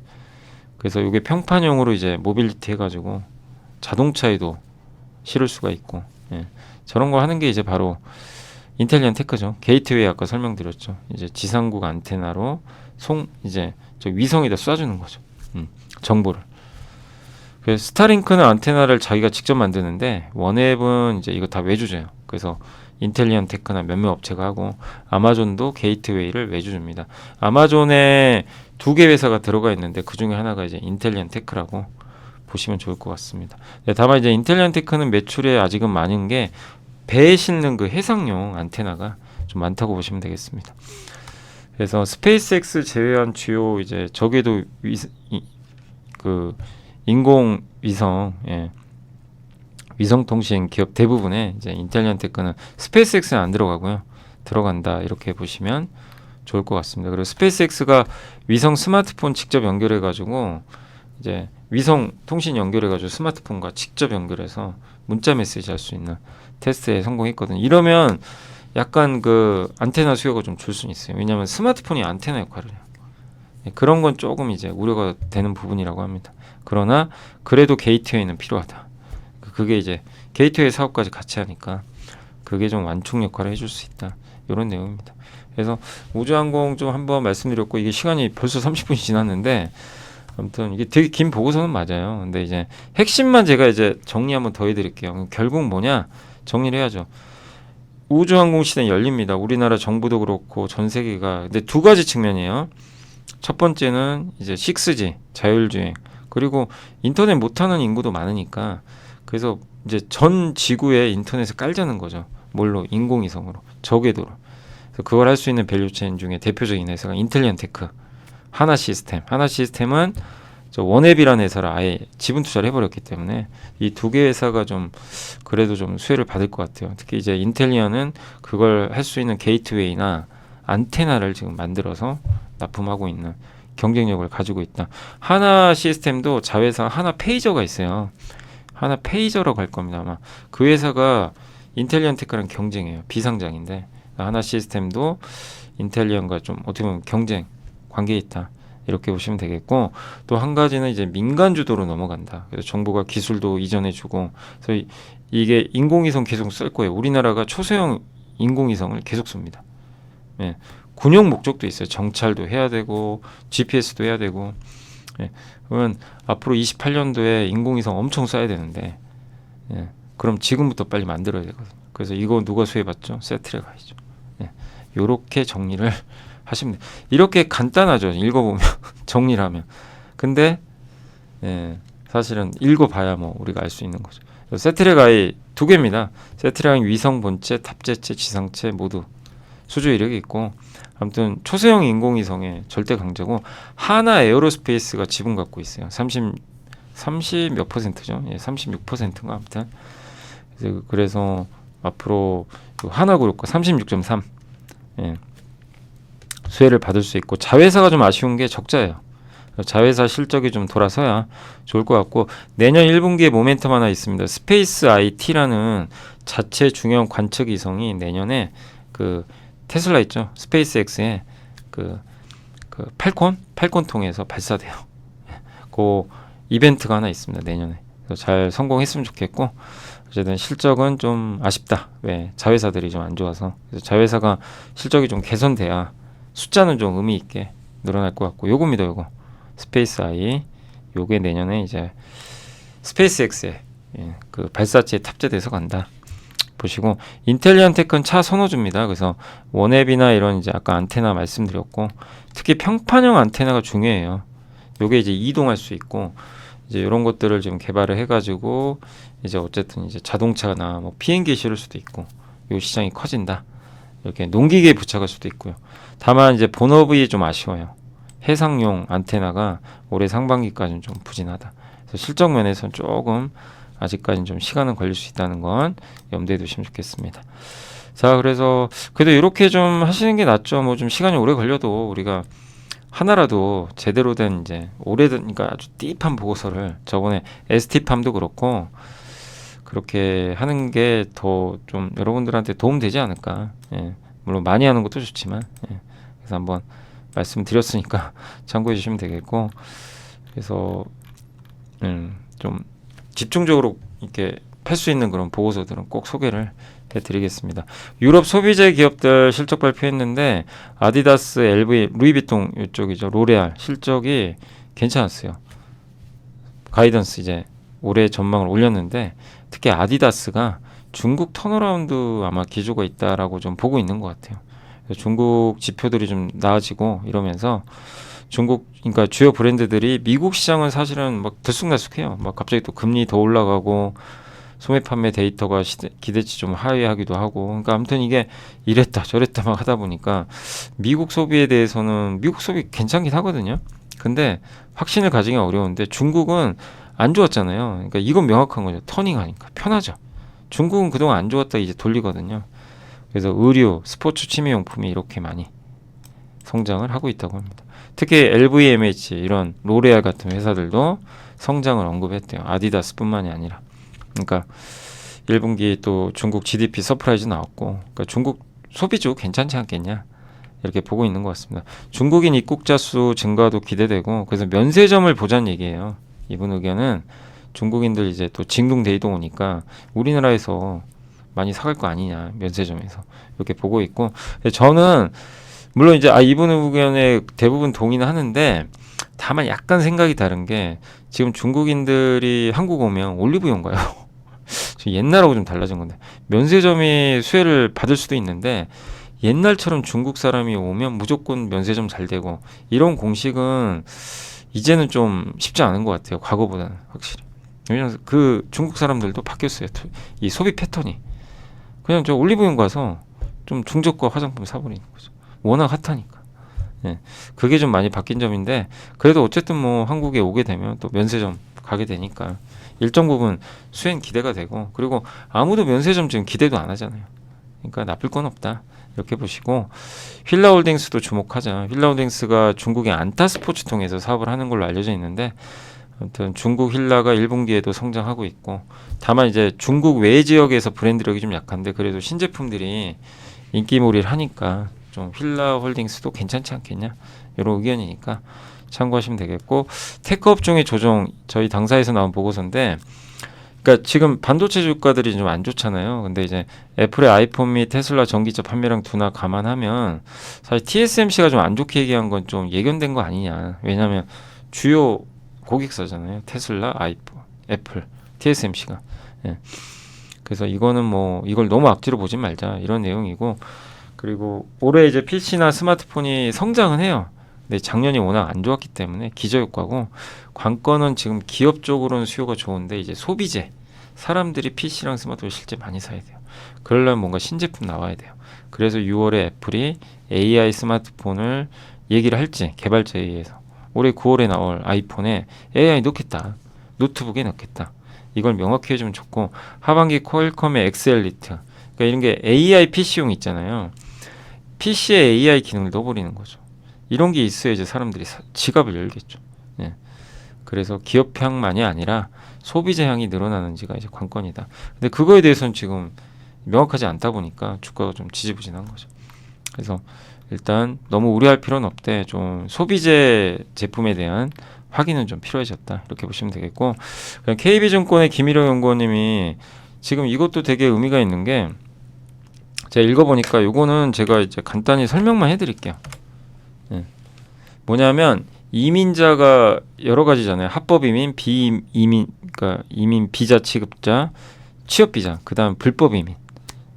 그래서 이게 평판형으로 이제 모빌리티 해가지고 자동차에도 실을 수가 있고, 예. 저런 거 하는 게 이제 바로 인텔리언 테크죠. 게이트웨이 아까 설명드렸죠. 이제 지상국 안테나로 이제 저 위성에다 쏴주는 거죠. 정보를. 그래서 스타링크는 안테나를 자기가 직접 만드는데 원앱은 이제 이거 다 외주줘요. 그래서 인텔리언 테크나 몇몇 업체가 하고 아마존도 게이트웨이를 외주줍니다. 아마존에 2개 회사가 들어가 있는데 그 중에 하나가 이제 인텔리언 테크라고 보시면 좋을 것 같습니다. 네, 다만 이제 인텔리언 테크는 매출에 아직은 많은 게 배에 싣는 그 해상용 안테나가 좀 많다고 보시면 되겠습니다. 그래서 스페이스X 제외한 주요 이제 저궤도 그 인공 위성, 예. 위성통신 기업 대부분의 이제 인텔리언 테크는 스페이스X는 안 들어가고요. 들어간다 이렇게 보시면 좋을 것 같습니다. 그리고 스페이스X가 위성 스마트폰 직접 연결해가지고 이제 위성 통신 연결해가지고 스마트폰과 직접 연결해서 문자 메시지 할 수 있는 테스트에 성공했거든요. 이러면 약간 그 안테나 수요가 좀 줄 수는 있어요. 왜냐하면 스마트폰이 안테나 역할을 해요. 그런 건 조금 이제 우려가 되는 부분이라고 합니다. 그러나 그래도 게이트웨이는 필요하다. 그게 이제 게이트웨이 사업까지 같이 하니까 그게 좀 완충 역할을 해줄 수 있다. 이런 내용입니다. 그래서 우주항공 좀 한번 말씀드렸고 이게 시간이 벌써 30분이 지났는데 아무튼 이게 되게 긴 보고서는 맞아요. 근데 이제 핵심만 제가 이제 정리 한번 더 해드릴게요. 결국 뭐냐 정리를 해야죠. 우주항공 시대는 열립니다. 우리나라 정부도 그렇고 전 세계가. 근데 2가지 측면이에요. 첫 번째는 이제 6G 자율주행 그리고 인터넷 못하는 인구도 많으니까 그래서 이제 전 지구에 인터넷을 깔자는 거죠. 뭘로? 인공위성으로 저궤도로. 그래서 그걸 할 수 있는 밸류체인 중에 대표적인 회사가 인텔리언 테크, 하나 시스템은 저 원앱이라는 회사를 아예 지분 투자를 해버렸기 때문에 이 2개 회사가 좀 그래도 좀 수혜를 받을 것 같아요. 특히 이제 인텔리언은 그걸 할 수 있는 게이트웨이나 안테나를 지금 만들어서 납품하고 있는 경쟁력을 가지고 있다. 하나 시스템도 자회사 하나 페이저가 있어요. 하나 페이저라고 할 겁니다. 아마 그 회사가 인텔리언 테크랑 경쟁해요. 비상장인데 하나 시스템도 인텔리언과 좀 어떻게 보면 경쟁 관계에 있다. 이렇게 보시면 되겠고 또 한 가지는 이제 민간 주도로 넘어간다. 그래서 정부가 기술도 이전해주고 그래서 이게 인공위성 계속 쓸 거예요. 우리나라가 초소형 인공위성을 계속 씁니다. 예. 군용 목적도 있어요. 정찰도 해야 되고 GPS도 해야 되고. 예. 그러면 앞으로 28년도에 인공위성 엄청 쏴야 되는데 예. 그럼 지금부터 빨리 만들어야 되거든요. 그래서 이거 누가 수혜받죠? 세트레가이죠. 예. 요렇게 정리를 하시면 돼요. 이렇게 간단하죠. 읽어보면 정리를 하면. 근데 예. 사실은 읽어봐야 뭐 우리가 알 수 있는 거죠. 세트레가이 2개입니다. 세트레가이 위성 본체, 탑재체, 지상체 모두 수주 이력이 있고 아무튼 초소형 인공위성의 절대 강자고 하나 에어로스페이스가 지분 갖고 있어요. 30 몇 %죠? 예, 36%인가 아무튼. 그래서 앞으로 하나그룹과 36.3 예, 수혜를 받을 수 있고 자회사가 좀 아쉬운 게 적자예요. 자회사 실적이 좀 돌아서야 좋을 것 같고 내년 1분기에 모멘텀 하나 있습니다. 스페이스 IT라는 자체 중형 관측 위성이 내년에 그 테슬라 있죠. 스페이스X에 그 팔콘 통해서 발사돼요. 그 이벤트가 하나 있습니다. 내년에. 그래서 잘 성공했으면 좋겠고 어쨌든 실적은 좀 아쉽다. 왜? 자회사들이 좀 안 좋아서. 그래서 자회사가 실적이 좀 개선돼야 숫자는 좀 의미 있게 늘어날 것 같고 요겁니다. 요거. 스페이스 I 요게 내년에 이제 스페이스X에 예, 그 발사체에 탑재돼서 간다. 보시고 인텔리언 테크는 차 선호주입니다. 그래서 원앱이나 이런 이제 아까 안테나 말씀드렸고 특히 평판형 안테나가 중요해요. 요게 이제 이동할 수 있고 이제 이런 것들을 지금 개발을 해가지고 이제 어쨌든 이제 자동차나 뭐 비행기에 실을 수도 있고 요 시장이 커진다. 이렇게 농기계에 부착할 수도 있고요. 다만 이제 본업이 좀 아쉬워요. 해상용 안테나가 올해 상반기까지는 좀 부진하다. 그래서 실적 면에서는 조금 아직까지는 좀 시간은 걸릴 수 있다는 건 염두에 두시면 좋겠습니다. 자, 그래서 그래도 이렇게 좀 하시는 게 낫죠. 뭐 좀 시간이 오래 걸려도 우리가 하나라도 제대로 된 이제 오래된 그러니까 아주 딥한 보고서를 저번에 ST팜도 그렇고 그렇게 하는 게 더 좀 여러분들한테 도움 되지 않을까. 예. 물론 많이 하는 것도 좋지만 예. 그래서 한번 말씀드렸으니까 참고해 주시면 되겠고 그래서 좀 집중적으로 이렇게 팔 수 있는 그런 보고서들은 꼭 소개를 해드리겠습니다. 유럽 소비재 기업들 실적 발표했는데 아디다스, LV, 루이비통 이쪽이죠. 로레알 실적이 괜찮았어요. 가이던스 이제 올해 전망을 올렸는데 특히 아디다스가 중국 턴어라운드 아마 기조가 있다라고 좀 보고 있는 것 같아요. 그래서 중국 지표들이 좀 나아지고 이러면서 중국 그러니까 주요 브랜드들이 미국 시장은 사실은 막 들쑥날쑥해요. 막 갑자기 또 금리 더 올라가고 소매 판매 데이터가 기대치 좀 하회하기도 하고 그러니까 아무튼 이게 이랬다 저랬다 막 하다 보니까 미국 소비에 대해서는 미국 소비 괜찮긴 하거든요. 근데 확신을 가지기가 어려운데 중국은 안 좋았잖아요. 그러니까 이건 명확한 거죠. 터닝하니까 편하죠. 중국은 그동안 안 좋았다 이제 돌리거든요. 그래서 의류, 스포츠 취미용품이 이렇게 많이 성장을 하고 있다고 합니다. 특히 LVMH 이런 로레알 같은 회사들도 성장을 언급했대요. 아디다스뿐만이 아니라. 그러니까 1분기 또 중국 GDP 서프라이즈 나왔고 그러니까 중국 소비주 괜찮지 않겠냐 이렇게 보고 있는 것 같습니다. 중국인 입국자 수 증가도 기대되고 그래서 면세점을 보자는 얘기예요. 이분 의견은 중국인들 이제 또 징동대 이동 오니까 우리나라에서 많이 사갈 거 아니냐 면세점에서 이렇게 보고 있고 저는 물론 이제 이분 의견에 대부분 동의는 하는데 다만 약간 생각이 다른 게 지금 중국인들이 한국 오면 올리브영 가요. 옛날하고 좀 달라진 건데 면세점이 수혜를 받을 수도 있는데 옛날처럼 중국 사람이 오면 무조건 면세점 잘 되고 이런 공식은 이제는 좀 쉽지 않은 것 같아요. 과거보다는 확실히. 왜냐면 그 중국 사람들도 바뀌었어요. 이 소비 패턴이. 그냥 저 올리브영 가서 좀 중저가 화장품 사버리는 거죠. 워낙 핫하니까. 예. 그게 좀 많이 바뀐 점인데 그래도 어쨌든 뭐 한국에 오게 되면 또 면세점 가게 되니까 일정 부분 수혜는 기대가 되고 그리고 아무도 면세점 지금 기대도 안 하잖아요. 그러니까 나쁠 건 없다. 이렇게 보시고 휠라홀딩스도 주목하자. 휠라홀딩스가 중국의 안타스포츠 통해서 사업을 하는 걸로 알려져 있는데 아무튼 중국 휠라가 1분기에도 성장하고 있고 다만 이제 중국 외 지역에서 브랜드력이 좀 약한데 그래도 신제품들이 인기몰이를 하니까 좀 휠라홀딩스도 괜찮지 않겠냐 이런 의견이니까 참고하시면 되겠고 테크업 중의 조정 저희 당사에서 나온 보고서인데 그러니까 지금 반도체 주가들이 좀 안 좋잖아요. 근데 이제 애플의 아이폰 및 테슬라 전기차 판매량 둔화 감안하면 사실 TSMC가 좀 안 좋게 얘기한 건 좀 예견된 거 아니냐. 왜냐하면 주요 고객사잖아요. 테슬라, 아이폰, 애플, TSMC가. 예. 그래서 이거는 뭐 이걸 너무 악재로 보지 말자 이런 내용이고 그리고 올해 이제 PC나 스마트폰이 성장은 해요. 근데 작년이 워낙 안 좋았기 때문에 기저효과고 관건은 지금 기업 쪽으로는 수요가 좋은데 이제 소비재 사람들이 PC랑 스마트폰 실제 많이 사야 돼요. 그러려면 뭔가 신제품 나와야 돼요. 그래서 6월에 애플이 AI 스마트폰을 얘기를 할지 개발자에 의해서 올해 9월에 나올 아이폰에 AI 넣겠다. 노트북에 넣겠다. 이걸 명확히 해주면 좋고 하반기 퀄컴의 엑스엘리트 그러니까 이런 게 AI PC용 있잖아요. PC에 AI 기능을 넣어버리는 거죠. 이런 게 있어야 이제 사람들이 지갑을 열겠죠. 예. 그래서 기업향만이 아니라 소비자향이 늘어나는지가 이제 관건이다. 근데 그거에 대해서는 지금 명확하지 않다 보니까 주가가 좀 지지부진한 거죠. 그래서 일단 너무 우려할 필요는 없대. 좀 소비재 제품에 대한 확인은 좀 필요해졌다. 이렇게 보시면 되겠고 KB증권의 김일영 연구원님이 지금 이것도 되게 의미가 있는 게 제가 읽어보니까 요거는 제가 이제 간단히 설명만 해드릴게요. 예. 뭐냐면 이민자가 여러 가지잖아요. 합법 이민, 비이민, 그러니까 이민 비자 취급자, 취업 비자, 그다음 불법 이민.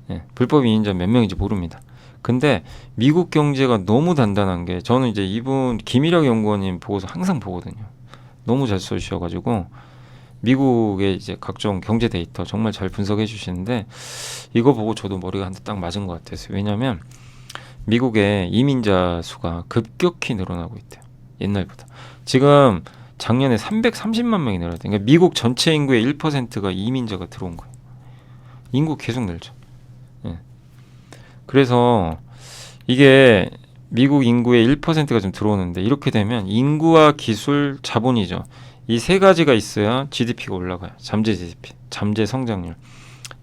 예. 불법 이민자 몇 명인지 모릅니다. 근데 미국 경제가 너무 단단한 게 저는 이제 이분 김일영 연구원님 보고서 항상 보거든요. 너무 잘 써주셔가지고 미국의 이제 각종 경제 데이터 정말 잘 분석해 주시는데 이거 보고 저도 머리가 한 대 딱 맞은 것 같았어요. 왜냐하면 미국의 이민자 수가 급격히 늘어나고 있대요. 옛날보다. 지금 작년에 330만 명이 늘었대요. 그러니까 미국 전체 인구의 1%가 이민자가 들어온 거예요. 인구 계속 늘죠. 예. 그래서 이게 미국 인구의 1%가 좀 들어오는데 이렇게 되면 인구와 기술, 자본이죠. 이 세 가지가 있어야 GDP가 올라가요. 잠재 GDP, 잠재 성장률.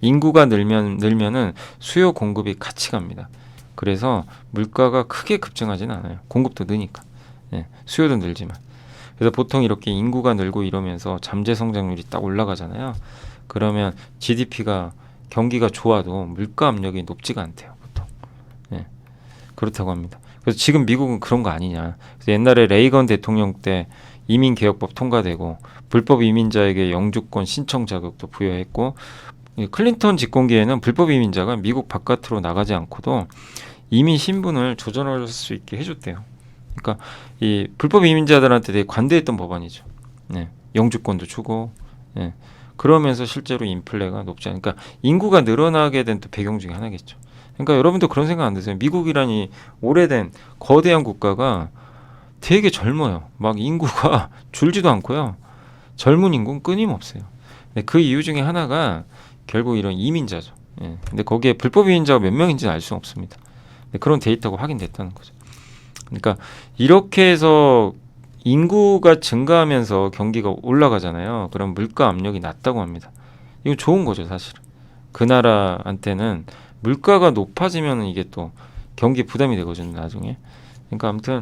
인구가 늘면은 수요 공급이 같이 갑니다. 그래서 물가가 크게 급증하지는 않아요. 공급도 느니까. 예, 수요도 늘지만. 그래서 보통 이렇게 인구가 늘고 이러면서 잠재 성장률이 딱 올라가잖아요. 그러면 GDP가 경기가 좋아도 물가 압력이 높지가 않대요. 보통. 예, 그렇다고 합니다. 그래서 지금 미국은 그런 거 아니냐. 그래서 옛날에 레이건 대통령 때 이민개혁법 통과되고 불법 이민자에게 영주권 신청 자격도 부여했고 클린턴 집권기에는 불법 이민자가 미국 바깥으로 나가지 않고도 이민 신분을 조정할 수 있게 해줬대요. 그러니까 이 불법 이민자들한테 되게 관대했던 법안이죠. 네, 영주권도 주고, 네, 그러면서 실제로 인플레가 높지 않으니까 인구가 늘어나게 된 또 배경 중에 하나겠죠. 그러니까 여러분도 그런 생각 안 드세요? 미국이라니 오래된 거대한 국가가 되게 젊어요. 막 인구가 줄지도 않고요. 젊은 인구는 끊임없어요. 네, 그 이유 중에 하나가 결국 이런 이민자죠. 예. 근데 거기에 불법 이민자가 몇 명인지는 알 수는 없습니다. 그런 데이터가 확인됐다는 거죠. 그러니까 이렇게 해서 인구가 증가하면서 경기가 올라가잖아요. 그럼 물가 압력이 낮다고 합니다. 이거 좋은 거죠, 사실은. 그 나라한테는 물가가 높아지면 이게 또 경기 부담이 되거든요, 나중에. 그러니까 아무튼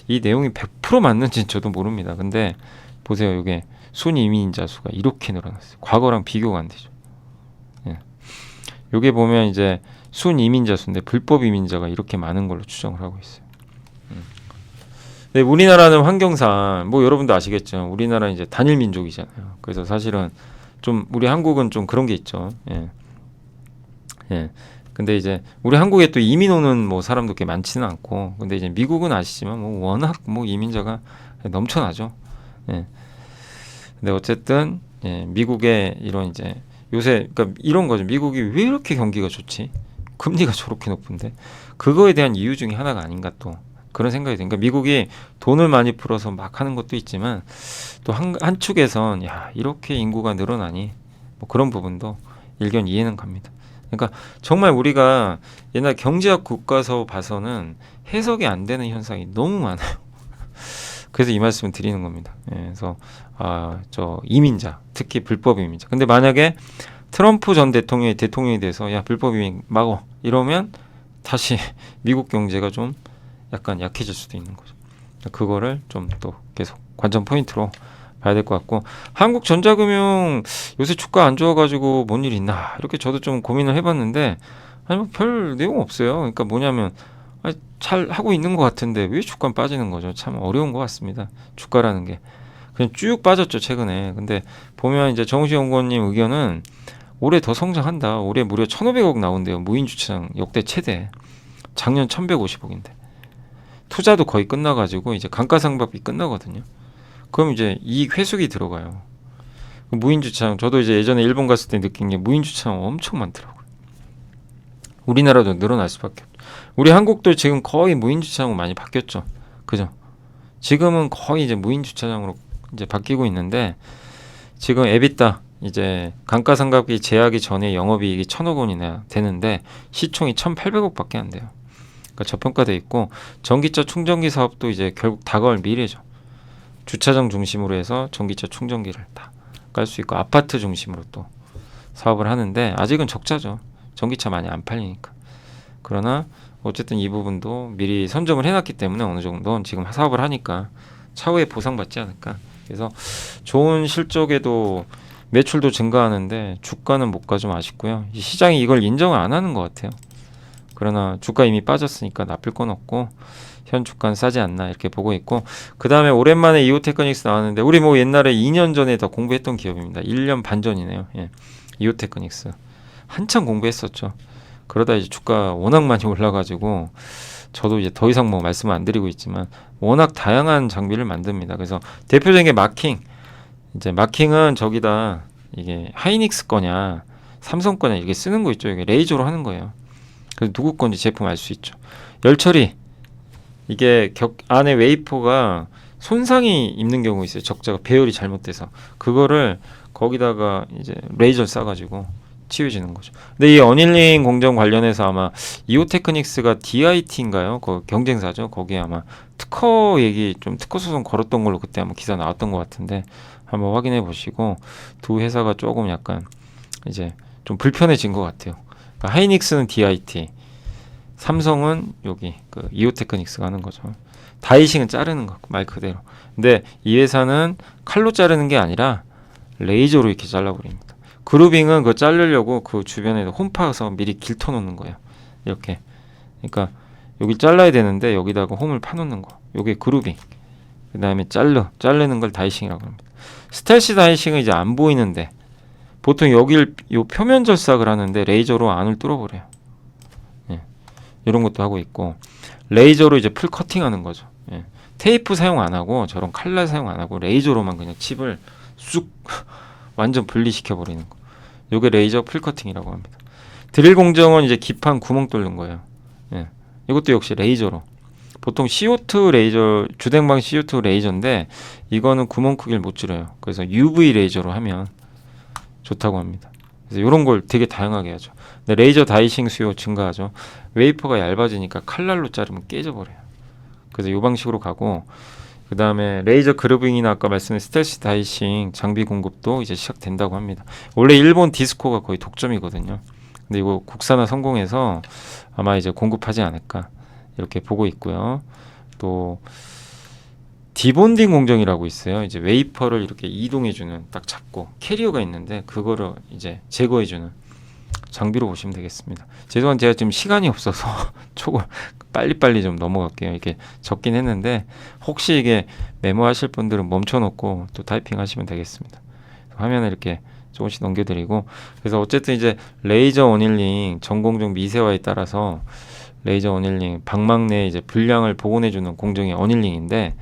이 내용이 100% 맞는지는 저도 모릅니다. 근데 보세요, 이게 순이민자 수가 이렇게 늘어났어요. 과거랑 비교가 안 되죠. 예. 요게 보면 이제 순이민자 수인데 불법 이민자가 이렇게 많은 걸로 추정을 하고 있어요. 네, 우리나라는 환경상 뭐 여러분도 아시겠죠. 우리나라는 이제 단일 민족이잖아요. 그래서 사실은 좀 우리 한국은 좀 그런 게 있죠. 예. 예. 근데 이제 우리 한국에 또 이민 오는 뭐 사람도 꽤 많지는 않고, 근데 이제 미국은 아시지만 뭐 워낙 뭐 이민자가 넘쳐나죠. 예. 근데 어쨌든 예, 미국의 이런 이제 요새 그러니까 이런 거죠. 미국이 왜 이렇게 경기가 좋지? 금리가 저렇게 높은데 그거에 대한 이유 중에 하나가 아닌가 또 그런 생각이 드니까 미국이 돈을 많이 풀어서 막 하는 것도 있지만 또 한 축에선 야 이렇게 인구가 늘어나니 뭐 그런 부분도 일견 이해는 갑니다. 그러니까 정말 우리가 옛날 경제학 교과서 봐서는 해석이 안 되는 현상이 너무 많아요. 그래서 이 말씀을 드리는 겁니다. 예, 그래서 저 이민자, 특히 불법 이민자. 근데 만약에 트럼프 전 대통령이 돼서 야 불법 이민 막어 이러면 다시 미국 경제가 좀 약간 약해질 수도 있는 거죠. 그거를 좀 또 계속 관전 포인트로 봐야 될 것 같고 한국 전자금융 요새 주가 안 좋아가지고 뭔 일 있나 이렇게 저도 좀 고민을 해봤는데 아니 뭐 별 내용 없어요. 그러니까 뭐냐면 아니, 잘 하고 있는 것 같은데 왜 주가 빠지는 거죠? 참 어려운 것 같습니다. 주가라는 게 그냥 쭉 빠졌죠 최근에. 근데 보면 이제 정우시 연구원님 의견은 올해 더 성장한다. 올해 무려 1,500억 나온대요. 무인 주차장 역대 최대. 작년 1,150억인데 투자도 거의 끝나가지고 이제 감가상각비 끝나거든요. 그럼 이제 이익 회수기 들어가요. 무인 주차장 저도 이제 예전에 일본 갔을 때 느낀 게 무인 주차장 엄청 많더라고요. 우리나라도 늘어날 수밖에 없죠. 우리 한국도 지금 거의 무인 주차장으로 많이 바뀌었죠. 그죠? 지금은 거의 이제 무인 주차장으로 이제 바뀌고 있는데 지금 에비타 이제 감가상각비 제하기 전에 영업이익이 1,000억 원이나 되는데 시총이 1,800억밖에 안 돼요. 그러니까 저평가돼 있고 전기차 충전기 사업도 이제 결국 다가올 미래죠. 주차장 중심으로 해서 전기차 충전기를 다 깔 수 있고 아파트 중심으로 또 사업을 하는데 아직은 적자죠. 전기차 많이 안 팔리니까. 그러나 어쨌든 이 부분도 미리 선점을 해놨기 때문에 어느 정도는 지금 사업을 하니까 차후에 보상받지 않을까. 그래서 좋은 실적에도 매출도 증가하는데 주가는 못 가 좀 아쉽고요. 이 시장이 이걸 인정을 안 하는 것 같아요. 그러나 주가 이미 빠졌으니까 나쁠 건 없고 현 주가는 싸지 않나 이렇게 보고 있고 그 다음에 오랜만에 이오테크닉스 나왔는데 우리 뭐 옛날에 2년 전에 다 공부했던 기업입니다. 1년 반 전이네요. 예. 이오테크닉스 한참 공부했었죠. 그러다 이제 주가 워낙 많이 올라가지고 저도 이제 더 이상 뭐 말씀을 안 드리고 있지만 워낙 다양한 장비를 만듭니다. 그래서 대표적인 게 마킹. 이제 마킹은 저기다 이게 하이닉스 거냐 삼성 거냐 이게 쓰는 거 있죠. 이게 레이저로 하는 거예요. 그래서 누구 건지 제품 알 수 있죠. 열처리 이게 안에 웨이퍼가 손상이 있는 경우 있어요. 적자가 배열이 잘못돼서 그거를 거기다가 이제 레이저 쏴가지고 치유해지는 거죠. 근데 이 어닐링 공정 관련해서 아마 이오테크닉스가 DIT인가요? 그 경쟁사죠. 거기에 아마 특허 얘기 좀 특허 소송 걸었던 걸로 그때 한번 기사 나왔던 것 같은데 한번 확인해 보시고 두 회사가 조금 약간 이제 좀 불편해진 것 같아요. 그러니까 하이닉스는 DIT, 삼성은 여기 그 이오테크닉스가 하는 거죠. 다이싱은 자르는 거 말 그대로. 근데 이 회사는 칼로 자르는 게 아니라 레이저로 이렇게 잘라버립니다. 그루빙은 그거 자르려고 그 주변에 홈 파서 미리 길터 놓는 거예요. 이렇게. 그러니까 여기 잘라야 되는데 여기다가 홈을 파놓는 거. 요게 그루빙. 그 다음에 자르는 걸 다이싱이라고 합니다. 스텔시 다이싱은 이제 안 보이는데 보통 여길 요 표면 절삭을 하는데 레이저로 안을 뚫어버려요. 예. 이런 것도 하고 있고 레이저로 이제 풀 커팅하는 거죠. 예. 테이프 사용 안 하고 저런 칼날 사용 안 하고 레이저로만 그냥 칩을 쑥 완전 분리시켜 버리는 거. 요게 레이저 풀 커팅이라고 합니다. 드릴 공정은 이제 기판 구멍 뚫는 거예요. 예. 이것도 역시 레이저로. 보통 CO2 레이저, 주댕방 CO2 레이저인데 이거는 구멍 크기를 못 줄여요. 그래서 UV 레이저로 하면 좋다고 합니다. 그래서 이런 걸 되게 다양하게 하죠. 근데 레이저 다이싱 수요 증가하죠. 웨이퍼가 얇아지니까 칼날로 자르면 깨져버려요. 그래서 이 방식으로 가고 그 다음에 레이저 그루빙이나 아까 말씀드린 스텔시 다이싱 장비 공급도 이제 시작된다고 합니다. 원래 일본 디스코가 거의 독점이거든요. 근데 이거 국산화 성공해서 아마 이제 공급하지 않을까 이렇게 보고 있고요. 또 디본딩 공정이라고 있어요. 이제 웨이퍼를 이렇게 이동해주는 딱 잡고 캐리어가 있는데 그거를 이제 제거해주는 장비로 보시면 되겠습니다. 죄송한 제가 지금 시간이 없어서 조금 빨리빨리 좀 넘어갈게요. 이게 적긴 했는데 혹시 이게 메모하실 분들은 멈춰놓고 또 타이핑 하시면 되겠습니다. 화면을 이렇게 조금씩 넘겨드리고 그래서 어쨌든 이제 레이저 어닐링 전공정 미세화에 따라서 레이저 어닐링 방막 내에 이제 불량을 복원해주는 공정이 어닐링인데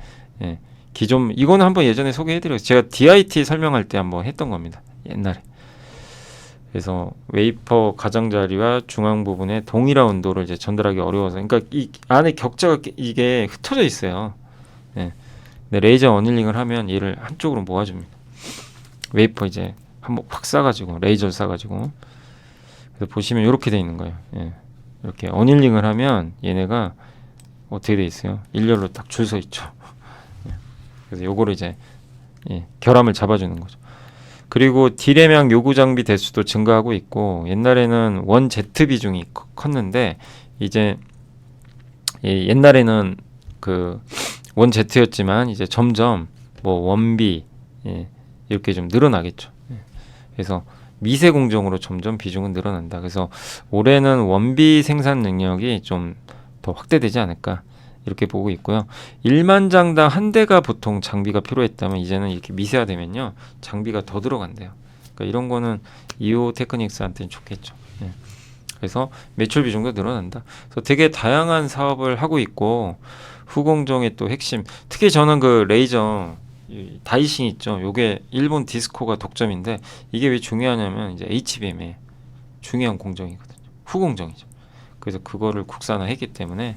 예, 기존 이거는 한번 예전에 소개해드렸어요. 제가 DIT 설명할 때 한번 했던 겁니다. 옛날에. 그래서 웨이퍼 가장자리와 중앙 부분에 동일한 온도를 이제 전달하기 어려워서 그러니까 이 안에 격자가 이게 흩어져 있어요. 예. 근데 레이저 어닐링을 하면 얘를 한쪽으로 모아줍니다. 웨이퍼 이제 한번 확 싸가지고 레이저를 싸가지고 그래서 보시면 이렇게 돼 있는 거예요. 예. 이렇게 어닐링을 하면 얘네가 어떻게 돼 있어요? 일렬로 딱 줄 서 있죠. 예. 그래서 요거를 이제 예, 결함을 잡아주는 거죠. 그리고 D램양 요구 장비 대수도 증가하고 있고 옛날에는 원 Z 비중이 컸는데 이제 예, 옛날에는 그 원 Z였지만 이제 점점 뭐 원비 예, 이렇게 좀 늘어나겠죠. 예. 그래서 미세 공정으로 점점 비중은 늘어난다. 그래서 올해는 원비 생산 능력이 좀 더 확대되지 않을까 이렇게 보고 있고요. 1만 장당 한 대가 보통 장비가 필요했다면 이제는 이렇게 미세화되면요 장비가 더 들어간대요. 그러니까 이런 거는 이오 테크닉스한테는 좋겠죠. 예. 그래서 매출 비중도 늘어난다. 그래서 되게 다양한 사업을 하고 있고 후공정의 또 핵심 특히 저는 그 레이저 이 다이싱 있죠. 요게 일본 디스코가 독점인데 이게 왜 중요하냐면 이제 HBM의 중요한 공정이거든요. 후공정이죠. 그래서 그거를 국산화했기 때문에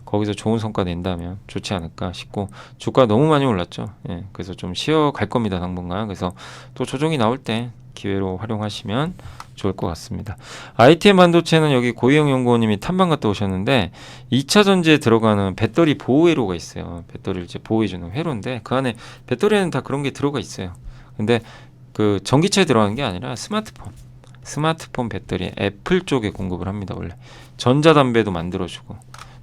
거기서 좋은 성과 낸다면 좋지 않을까 싶고 주가 너무 많이 올랐죠. 예, 그래서 좀 쉬어갈 겁니다 당분간. 그래서 또 조정이 나올 때 기회로 활용하시면 좋을 것 같습니다. ITM 반도체는 여기 고희영 연구원님이 탐방 갔다 오셨는데 2차 전지에 들어가는 배터리 보호 회로가 있어요. 배터리를 이제 보호해주는 회로인데 그 안에 배터리에는 다 그런 게 들어가 있어요. 근데 그 전기차에 들어가는 게 아니라 스마트폰 배터리 애플 쪽에 공급을 합니다. 원래 전자담배도 만들어주고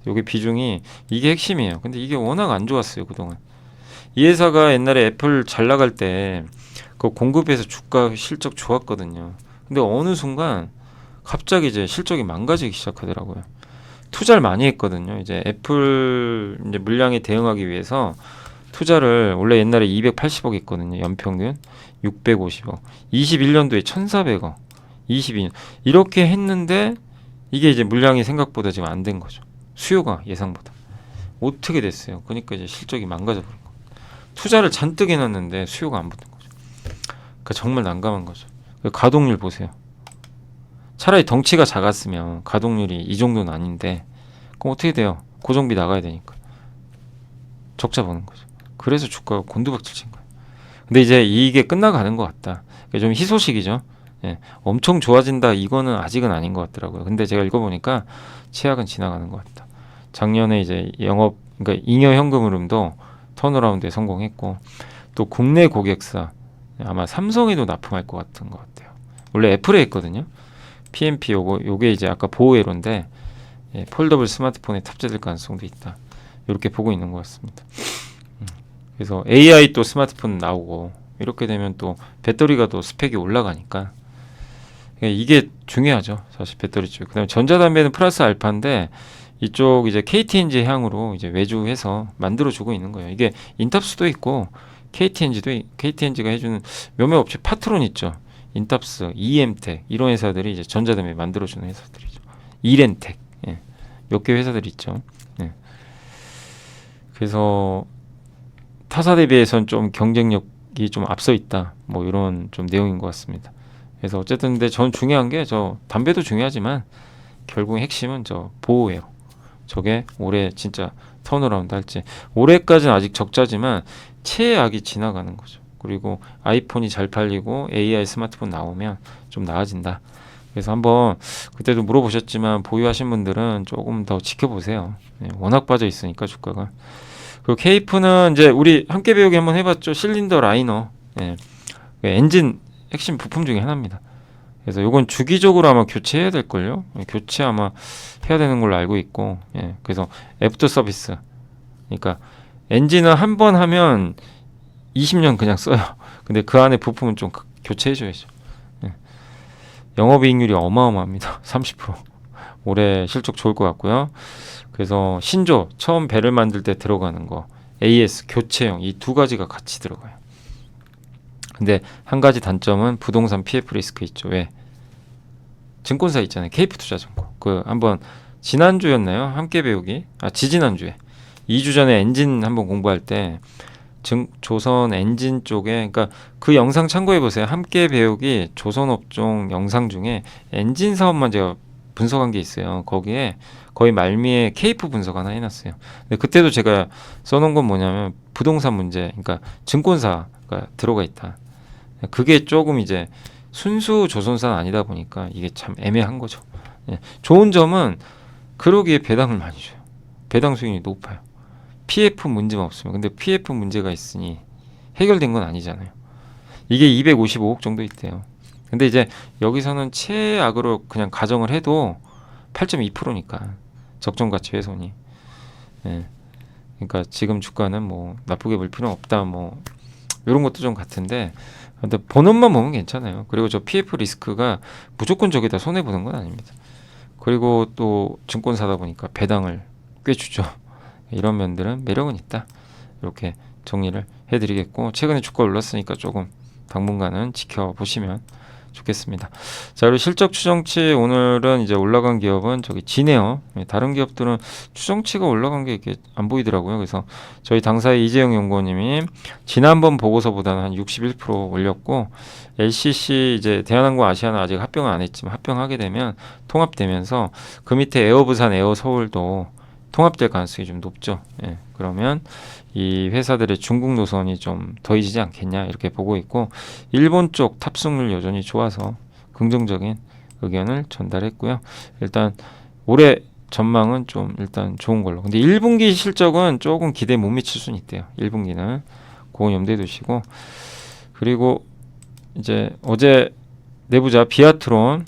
요게 비중이 이게 핵심이에요. 근데 이게 워낙 안 좋았어요 그동안. 이 회사가 옛날에 애플 잘 나갈 때 그 공급해서 주가 실적 좋았거든요. 근데 어느 순간 갑자기 이제 실적이 망가지기 시작하더라고요. 투자를 많이 했거든요. 이제 애플 이제 물량에 대응하기 위해서 투자를 원래 옛날에 280억 있거든요. 연평균 650억. 21년도에 1,400억. 22년 이렇게 했는데 이게 이제 물량이 생각보다 지금 안 된 거죠. 수요가 예상보다 어떻게 됐어요? 그러니까 이제 실적이 망가져 버린 거. 투자를 잔뜩 해놨는데 수요가 안 붙는 거죠. 그러니까 정말 난감한 거죠. 가동률 보세요. 차라리 덩치가 작았으면 가동률이 이 정도는 아닌데 그럼 어떻게 돼요? 고정비 나가야 되니까 적자 보는 거죠. 그래서 주가가 곤두박질 친 거예요. 근데 이제 이게 끝나가는 것 같다. 좀 희소식이죠. 예, 엄청 좋아진다 이거는 아직은 아닌 것 같더라고요. 근데 제가 읽어보니까 최악은 지나가는 것 같다. 작년에 이제 영업 그러니까 잉여 현금 흐름도 턴어라운드에 성공했고 또 국내 고객사 아마 삼성에도 납품할 것 같은 것 같아요. 원래 애플에 있거든요. PMP 요게 이제 아까 보호회로인데 예, 폴더블 스마트폰에 탑재될 가능성도 있다. 이렇게 보고 있는 것 같습니다. 그래서 AI 또 스마트폰 나오고 이렇게 되면 또 배터리가 또 스펙이 올라가니까 이게 중요하죠. 사실 배터리 쪽. 그다음에 전자담배는 플러스 알파인데 이쪽 이제 KTNG 향으로 이제 외주해서 만들어주고 있는 거예요. 이게 인탑스도 있고 KTNG가 해주는 몇몇 업체 파트론 있죠. 인탑스, EM텍 이런 회사들이 이제 전자담배 만들어주는 회사들이죠. 이렌텍 예. 몇 개 회사들이 있죠. 예. 그래서 타사 대비해서는 좀 경쟁력이 좀 앞서 있다. 뭐 이런 좀 내용인 것 같습니다. 그래서 어쨌든 근데 전 중요한 게 저 담배도 중요하지만 결국 핵심은 저 보호예요. 저게 올해 진짜 턴어라운드 할지 올해까지는 아직 적자지만 최악이 지나가는 거죠. 그리고 아이폰이 잘 팔리고 AI 스마트폰 나오면 좀 나아진다. 그래서 한번 그때도 물어보셨지만 보유하신 분들은 조금 더 지켜보세요. 네, 워낙 빠져 있으니까 주가가. 그리고 케이프는 이제 우리 함께 배우기 한번 해봤죠. 실린더 라이너 네, 엔진 핵심 부품 중에 하나입니다. 그래서 이건 주기적으로 아마 교체해야 될걸요. 교체 아마 해야 되는 걸로 알고 있고 예, 그래서 애프터 서비스 그러니까 엔진은 한 번 하면 20년 그냥 써요. 근데 그 안에 부품은 좀 교체해줘야죠. 예. 영업이익률이 어마어마합니다. 30%. 올해 실적 좋을 것 같고요. 그래서 신조 처음 배를 만들 때 들어가는 거 AS 교체형 이 두 가지가 같이 들어가요. 근데 한 가지 단점은 부동산 PF 리스크 있죠. 왜? 증권사 있잖아요. KF투자증권. 그 한번 지난주였나요? 함께 배우기. 지지난주에. 2주 전에 엔진 한번 공부할 때 조선 엔진 쪽에 그러니까 그 영상 참고해 보세요. 함께 배우기 조선 업종 영상 중에 엔진 사업만 제가 분석한 게 있어요. 거기에 거의 말미에 KF 분석 하나 해놨어요. 근데 그때도 제가 써놓은 건 뭐냐면 부동산 문제, 그러니까 증권사가 들어가 있다. 그게 조금 이제 순수 조선사는 아니다 보니까 이게 참 애매한 거죠. 예. 좋은 점은 그러기에 배당을 많이 줘요. 배당 수익률이 높아요. PF 문제만 없으면. 근데 PF 문제가 있으니 해결된 건 아니잖아요. 이게 255억 정도 있대요. 근데 이제 여기서는 최악으로 그냥 가정을 해도 8.2%니까 적정 가치 훼손이. 예. 그러니까 지금 주가는 뭐 나쁘게 볼 필요는 없다. 뭐 이런 것도 좀 같은데. 근데 본업만 보면 괜찮아요. 그리고 저 PF 리스크가 무조건 저기다 손해 보는 건 아닙니다. 그리고 또 증권사다 보니까 배당을 꽤 주죠. 이런 면들은 매력은 있다. 이렇게 정리를 해드리겠고 최근에 주가 올랐으니까 조금 당분간은 지켜보시면 좋겠습니다. 자, 그리고 실적 추정치 오늘은 이제 올라간 기업은 저기 지네요. 다른 기업들은 추정치가 올라간 게 이렇게 안 보이더라고요. 그래서 저희 당사의 이재영 연구원님이 지난번 보고서보다는 한 61% 올렸고 LCC 이제 대한항공 아시아나 아직 합병은 안 했지만 합병하게 되면 통합되면서 그 밑에 에어부산 에어서울도 통합될 가능성이 좀 높죠. 예, 그러면 이 회사들의 중국 노선이 좀 더해지지 않겠냐 이렇게 보고 있고 일본 쪽 탑승률 여전히 좋아서 긍정적인 의견을 전달했고요. 일단 올해 전망은 좀 일단 좋은 걸로. 근데 1분기 실적은 조금 기대에 못 미칠 수는 있대요. 1분기는 그건 염두에 두시고 그리고 이제 어제 내부자 비아트론이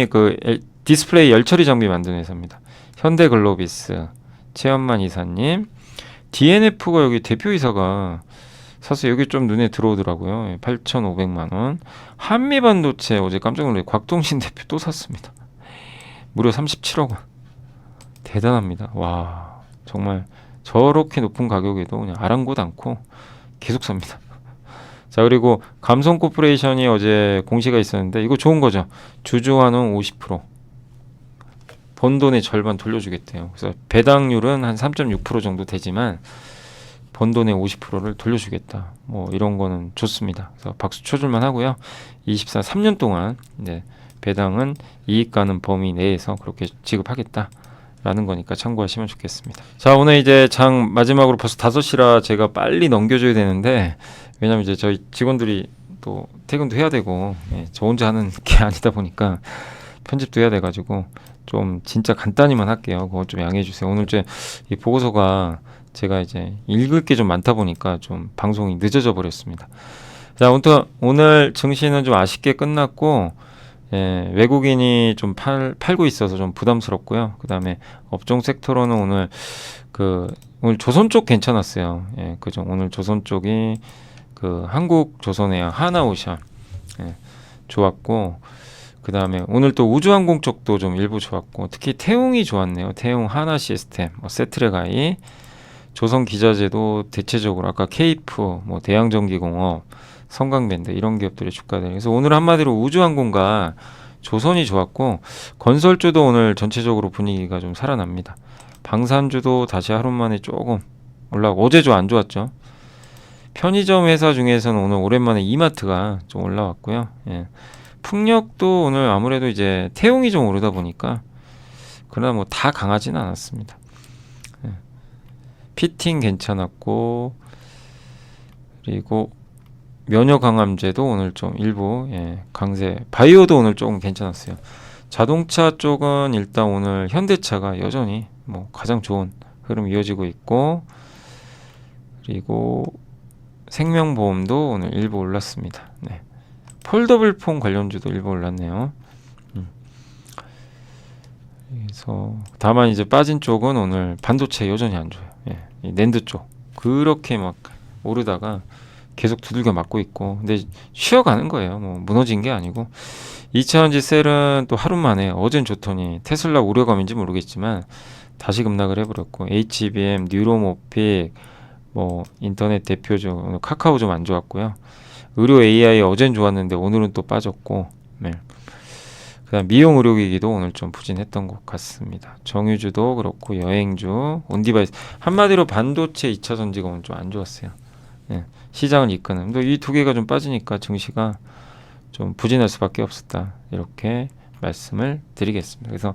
그 디스플레이 열처리 장비 만드는 회사입니다. 현대글로비스 최현만 이사님 DNF가 여기 대표이사가 사실 여기 좀 눈에 들어오더라고요. 8,500만 원. 한미반도체 어제 깜짝 놀라요. 곽동신 대표 또 샀습니다. 무려 37억 원. 대단합니다. 와 정말 저렇게 높은 가격에도 그냥 아랑곳 않고 계속 삽니다. 자 그리고 감성코퍼레이션이 어제 공시가 있었는데 이거 좋은 거죠. 주주환원 50%. 번 돈의 절반 돌려주겠대요. 그래서 배당률은 한 3.6% 정도 되지만 번 돈의 50%를 돌려주겠다. 뭐 이런 거는 좋습니다. 그래서 박수 쳐줄만 하고요. 3년 동안 이제 배당은 이익 가는 범위 내에서 그렇게 지급하겠다라는 거니까 참고하시면 좋겠습니다. 자 오늘 이제 장 마지막으로 벌써 5시라 제가 빨리 넘겨줘야 되는데 왜냐면 이제 저희 직원들이 또 퇴근도 해야 되고 저 혼자 하는 게 아니다 보니까 편집도 해야 돼가지고 좀 진짜 간단히만 할게요. 그거 좀 양해해 주세요. 오늘 이 보고서가 제가 이제 읽을 게 좀 많다 보니까 좀 방송이 늦어져 버렸습니다. 자, 아무튼 오늘 증시는 좀 아쉽게 끝났고 외국인이 좀 팔고 있어서 좀 부담스럽고요. 그 다음에 업종 섹터로는 오늘 조선 쪽 괜찮았어요. 그죠. 오늘 조선 쪽이 한국 조선해양 하나오션 좋았고, 그 다음에 오늘 또 우주항공 쪽도 좀 일부 좋았고, 특히 태웅이 좋았네요. 태웅 하나 시스템, 세트레가이, 조선기자재도 대체적으로 아까 케이프, 대양전기공업, 성강밴드 이런 기업들의 주가들. 그래서 오늘 한마디로 우주항공과 조선이 좋았고, 건설주도 오늘 전체적으로 분위기가 좀 살아납니다. 방산주도 다시 하루 만에 조금 올라가고, 어제도 안 좋았죠. 편의점 회사 중에서는 오늘 오랜만에 이마트가 좀 올라왔고요. 풍력도 오늘 아무래도 이제 태용이 좀 오르다 보니까, 그러나 다 강하지는 않았습니다. 피팅 괜찮았고, 그리고 면역강암제도 오늘 좀 일부 강세. 바이오도 오늘 조금 괜찮았어요. 자동차 쪽은 일단 오늘 현대차가 여전히 가장 좋은 흐름 이어지고 있고, 그리고 생명보험도 오늘 일부 올랐습니다. 폴더블 폰 관련주도 일부 올랐네요. 그래서 다만 이제 빠진 쪽은 오늘 반도체 여전히 안 좋아요. 이 낸드 쪽 그렇게 막 오르다가 계속 두들겨 맞고 있고, 근데 쉬어가는 거예요. 무너진 게 아니고. 2차전지 셀은 또 하루 만에, 어젠 좋더니 테슬라 우려감인지 모르겠지만 다시 급락을 해버렸고, HBM, 뉴로모픽, 인터넷 대표죠. 카카오 좀 안 좋았고요. 의료 AI 어젠 좋았는데 오늘은 또 빠졌고, 그다음 미용 의료기기도 오늘 좀 부진했던 것 같습니다. 정유주도 그렇고 여행주, 온디바이스, 한마디로 반도체 2차전지가 오늘 좀 안 좋았어요. 시장을 이끄는. 이 두 개가 좀 빠지니까 증시가 좀 부진할 수밖에 없었다. 이렇게 말씀을 드리겠습니다. 그래서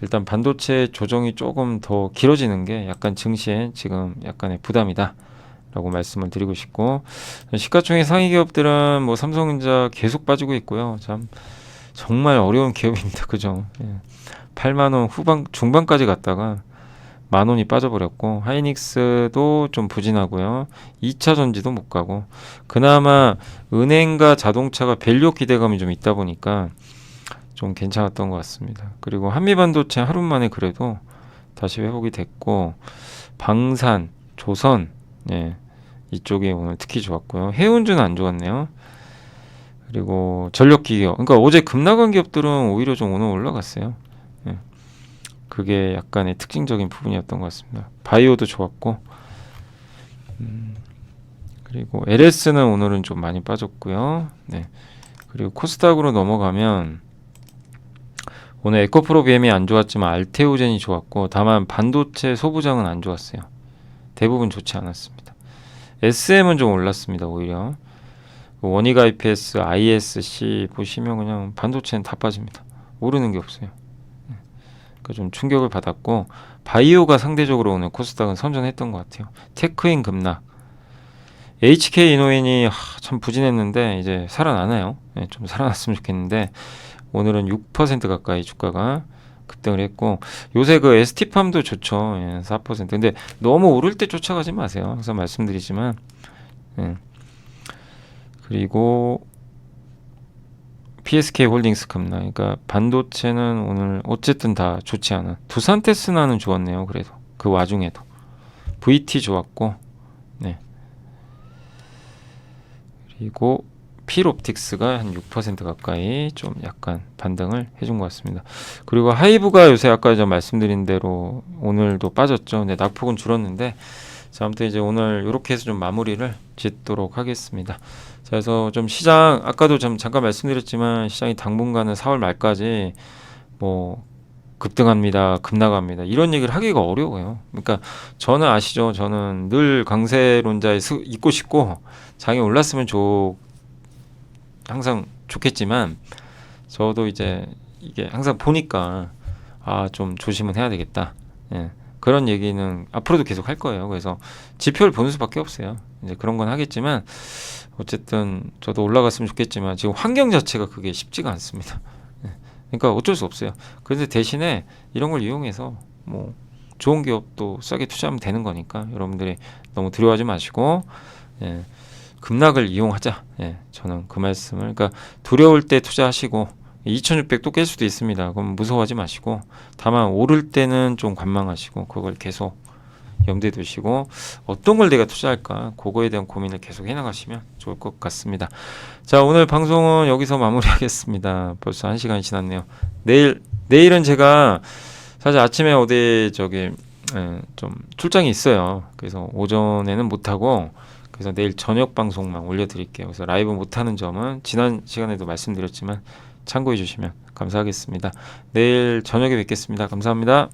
일단 반도체 조정이 조금 더 길어지는 게 약간 증시에 지금 약간의 부담이다 라고 말씀을 드리고 싶고, 시가총액 상위 기업들은 삼성전자 계속 빠지고 있고요. 참 정말 어려운 기업입니다. 그죠? 8만원 중반까지 갔다가 만원이 빠져버렸고, 하이닉스도 좀 부진하고요. 2차전지도 못 가고, 그나마 은행과 자동차가 밸류 기대감이 좀 있다 보니까 좀 괜찮았던 것 같습니다. 그리고 한미반도체 하루 만에 그래도 다시 회복이 됐고, 방산, 조선 이쪽이 오늘 특히 좋았고요. 해운주는 안 좋았네요. 그리고 전력기업, 그러니까 어제 급락한 기업들은 오히려 좀 오늘 올라갔어요. 그게 약간의 특징적인 부분이었던 것 같습니다. 바이오도 좋았고, 그리고 LS는 오늘은 좀 많이 빠졌고요. 그리고 코스닥으로 넘어가면 오늘 에코프로비엠이 안 좋았지만 알테오젠이 좋았고, 다만 반도체 소부장은 안 좋았어요. 대부분 좋지 않았습니다. SM은 좀 올랐습니다. 오히려 원익 IPS, ISC 보시면 그냥 반도체는 다 빠집니다. 오르는 게 없어요. 좀 충격을 받았고, 바이오가 상대적으로 오늘 코스닥은 선전했던 것 같아요. 테크인 급락, HK 이노인이 참 부진했는데 이제 살아나나요? 좀 살아났으면 좋겠는데 오늘은 6% 가까이 주가가 급등을 했고, 요새 ST팜도 좋죠. 4%. 근데 너무 오를 때 쫓아가지 마세요. 항상 말씀드리지만. 그리고 PSK 홀딩스 급락. 그러니까 반도체는 오늘 어쨌든 다 좋지 않은. 두산테스나는 좋았네요. 그래도 그 와중에도 VT 좋았고, 그리고 필옵틱스가 한 6% 가까이 좀 약간 반등을 해준 것 같습니다. 그리고 하이브가 요새 아까 좀 말씀드린 대로 오늘도 빠졌죠. 근데 낙폭은 줄었는데, 자, 아무튼 이제 오늘 이렇게 해서 좀 마무리를 짓도록 하겠습니다. 자, 그래서 좀 시장, 아까도 좀 잠깐 말씀드렸지만 시장이 당분간은 4월 말까지 급등합니다, 급락합니다, 이런 얘기를 하기가 어려워요. 그러니까 저는 아시죠? 저는 늘 강세론자에 있고 싶고 장이 올랐으면 항상 좋겠지만, 저도 이제 이게 항상 보니까 좀 조심은 해야 되겠다. 그런 얘기는 앞으로도 계속 할 거예요. 그래서 지표를 보는 수밖에 없어요. 이제 그런 건 하겠지만 어쨌든 저도 올라갔으면 좋겠지만 지금 환경 자체가 그게 쉽지가 않습니다. 예. 그러니까 어쩔 수 없어요. 그런데 대신에 이런 걸 이용해서 뭐 좋은 기업도 싸게 투자하면 되는 거니까 여러분들이 너무 두려워하지 마시고 예, 급락을 이용하자. 예, 저는 그 말씀을 그러니까 두려울 때 투자하시고 2600 또 깰 수도 있습니다. 그럼 무서워하지 마시고 다만 오를 때는 좀 관망하시고 그걸 계속 염두에 두시고 어떤 걸 내가 투자할까 그거에 대한 고민을 계속 해나가시면 좋을 것 같습니다. 자, 오늘 방송은 여기서 마무리하겠습니다. 벌써 1시간이 지났네요. 내일은 제가 사실 아침에 어디 좀 출장이 있어요. 그래서 오전에는 못하고 그래서 내일 저녁 방송만 올려드릴게요. 그래서 라이브 못하는 점은 지난 시간에도 말씀드렸지만 참고해 주시면 감사하겠습니다. 내일 저녁에 뵙겠습니다. 감사합니다.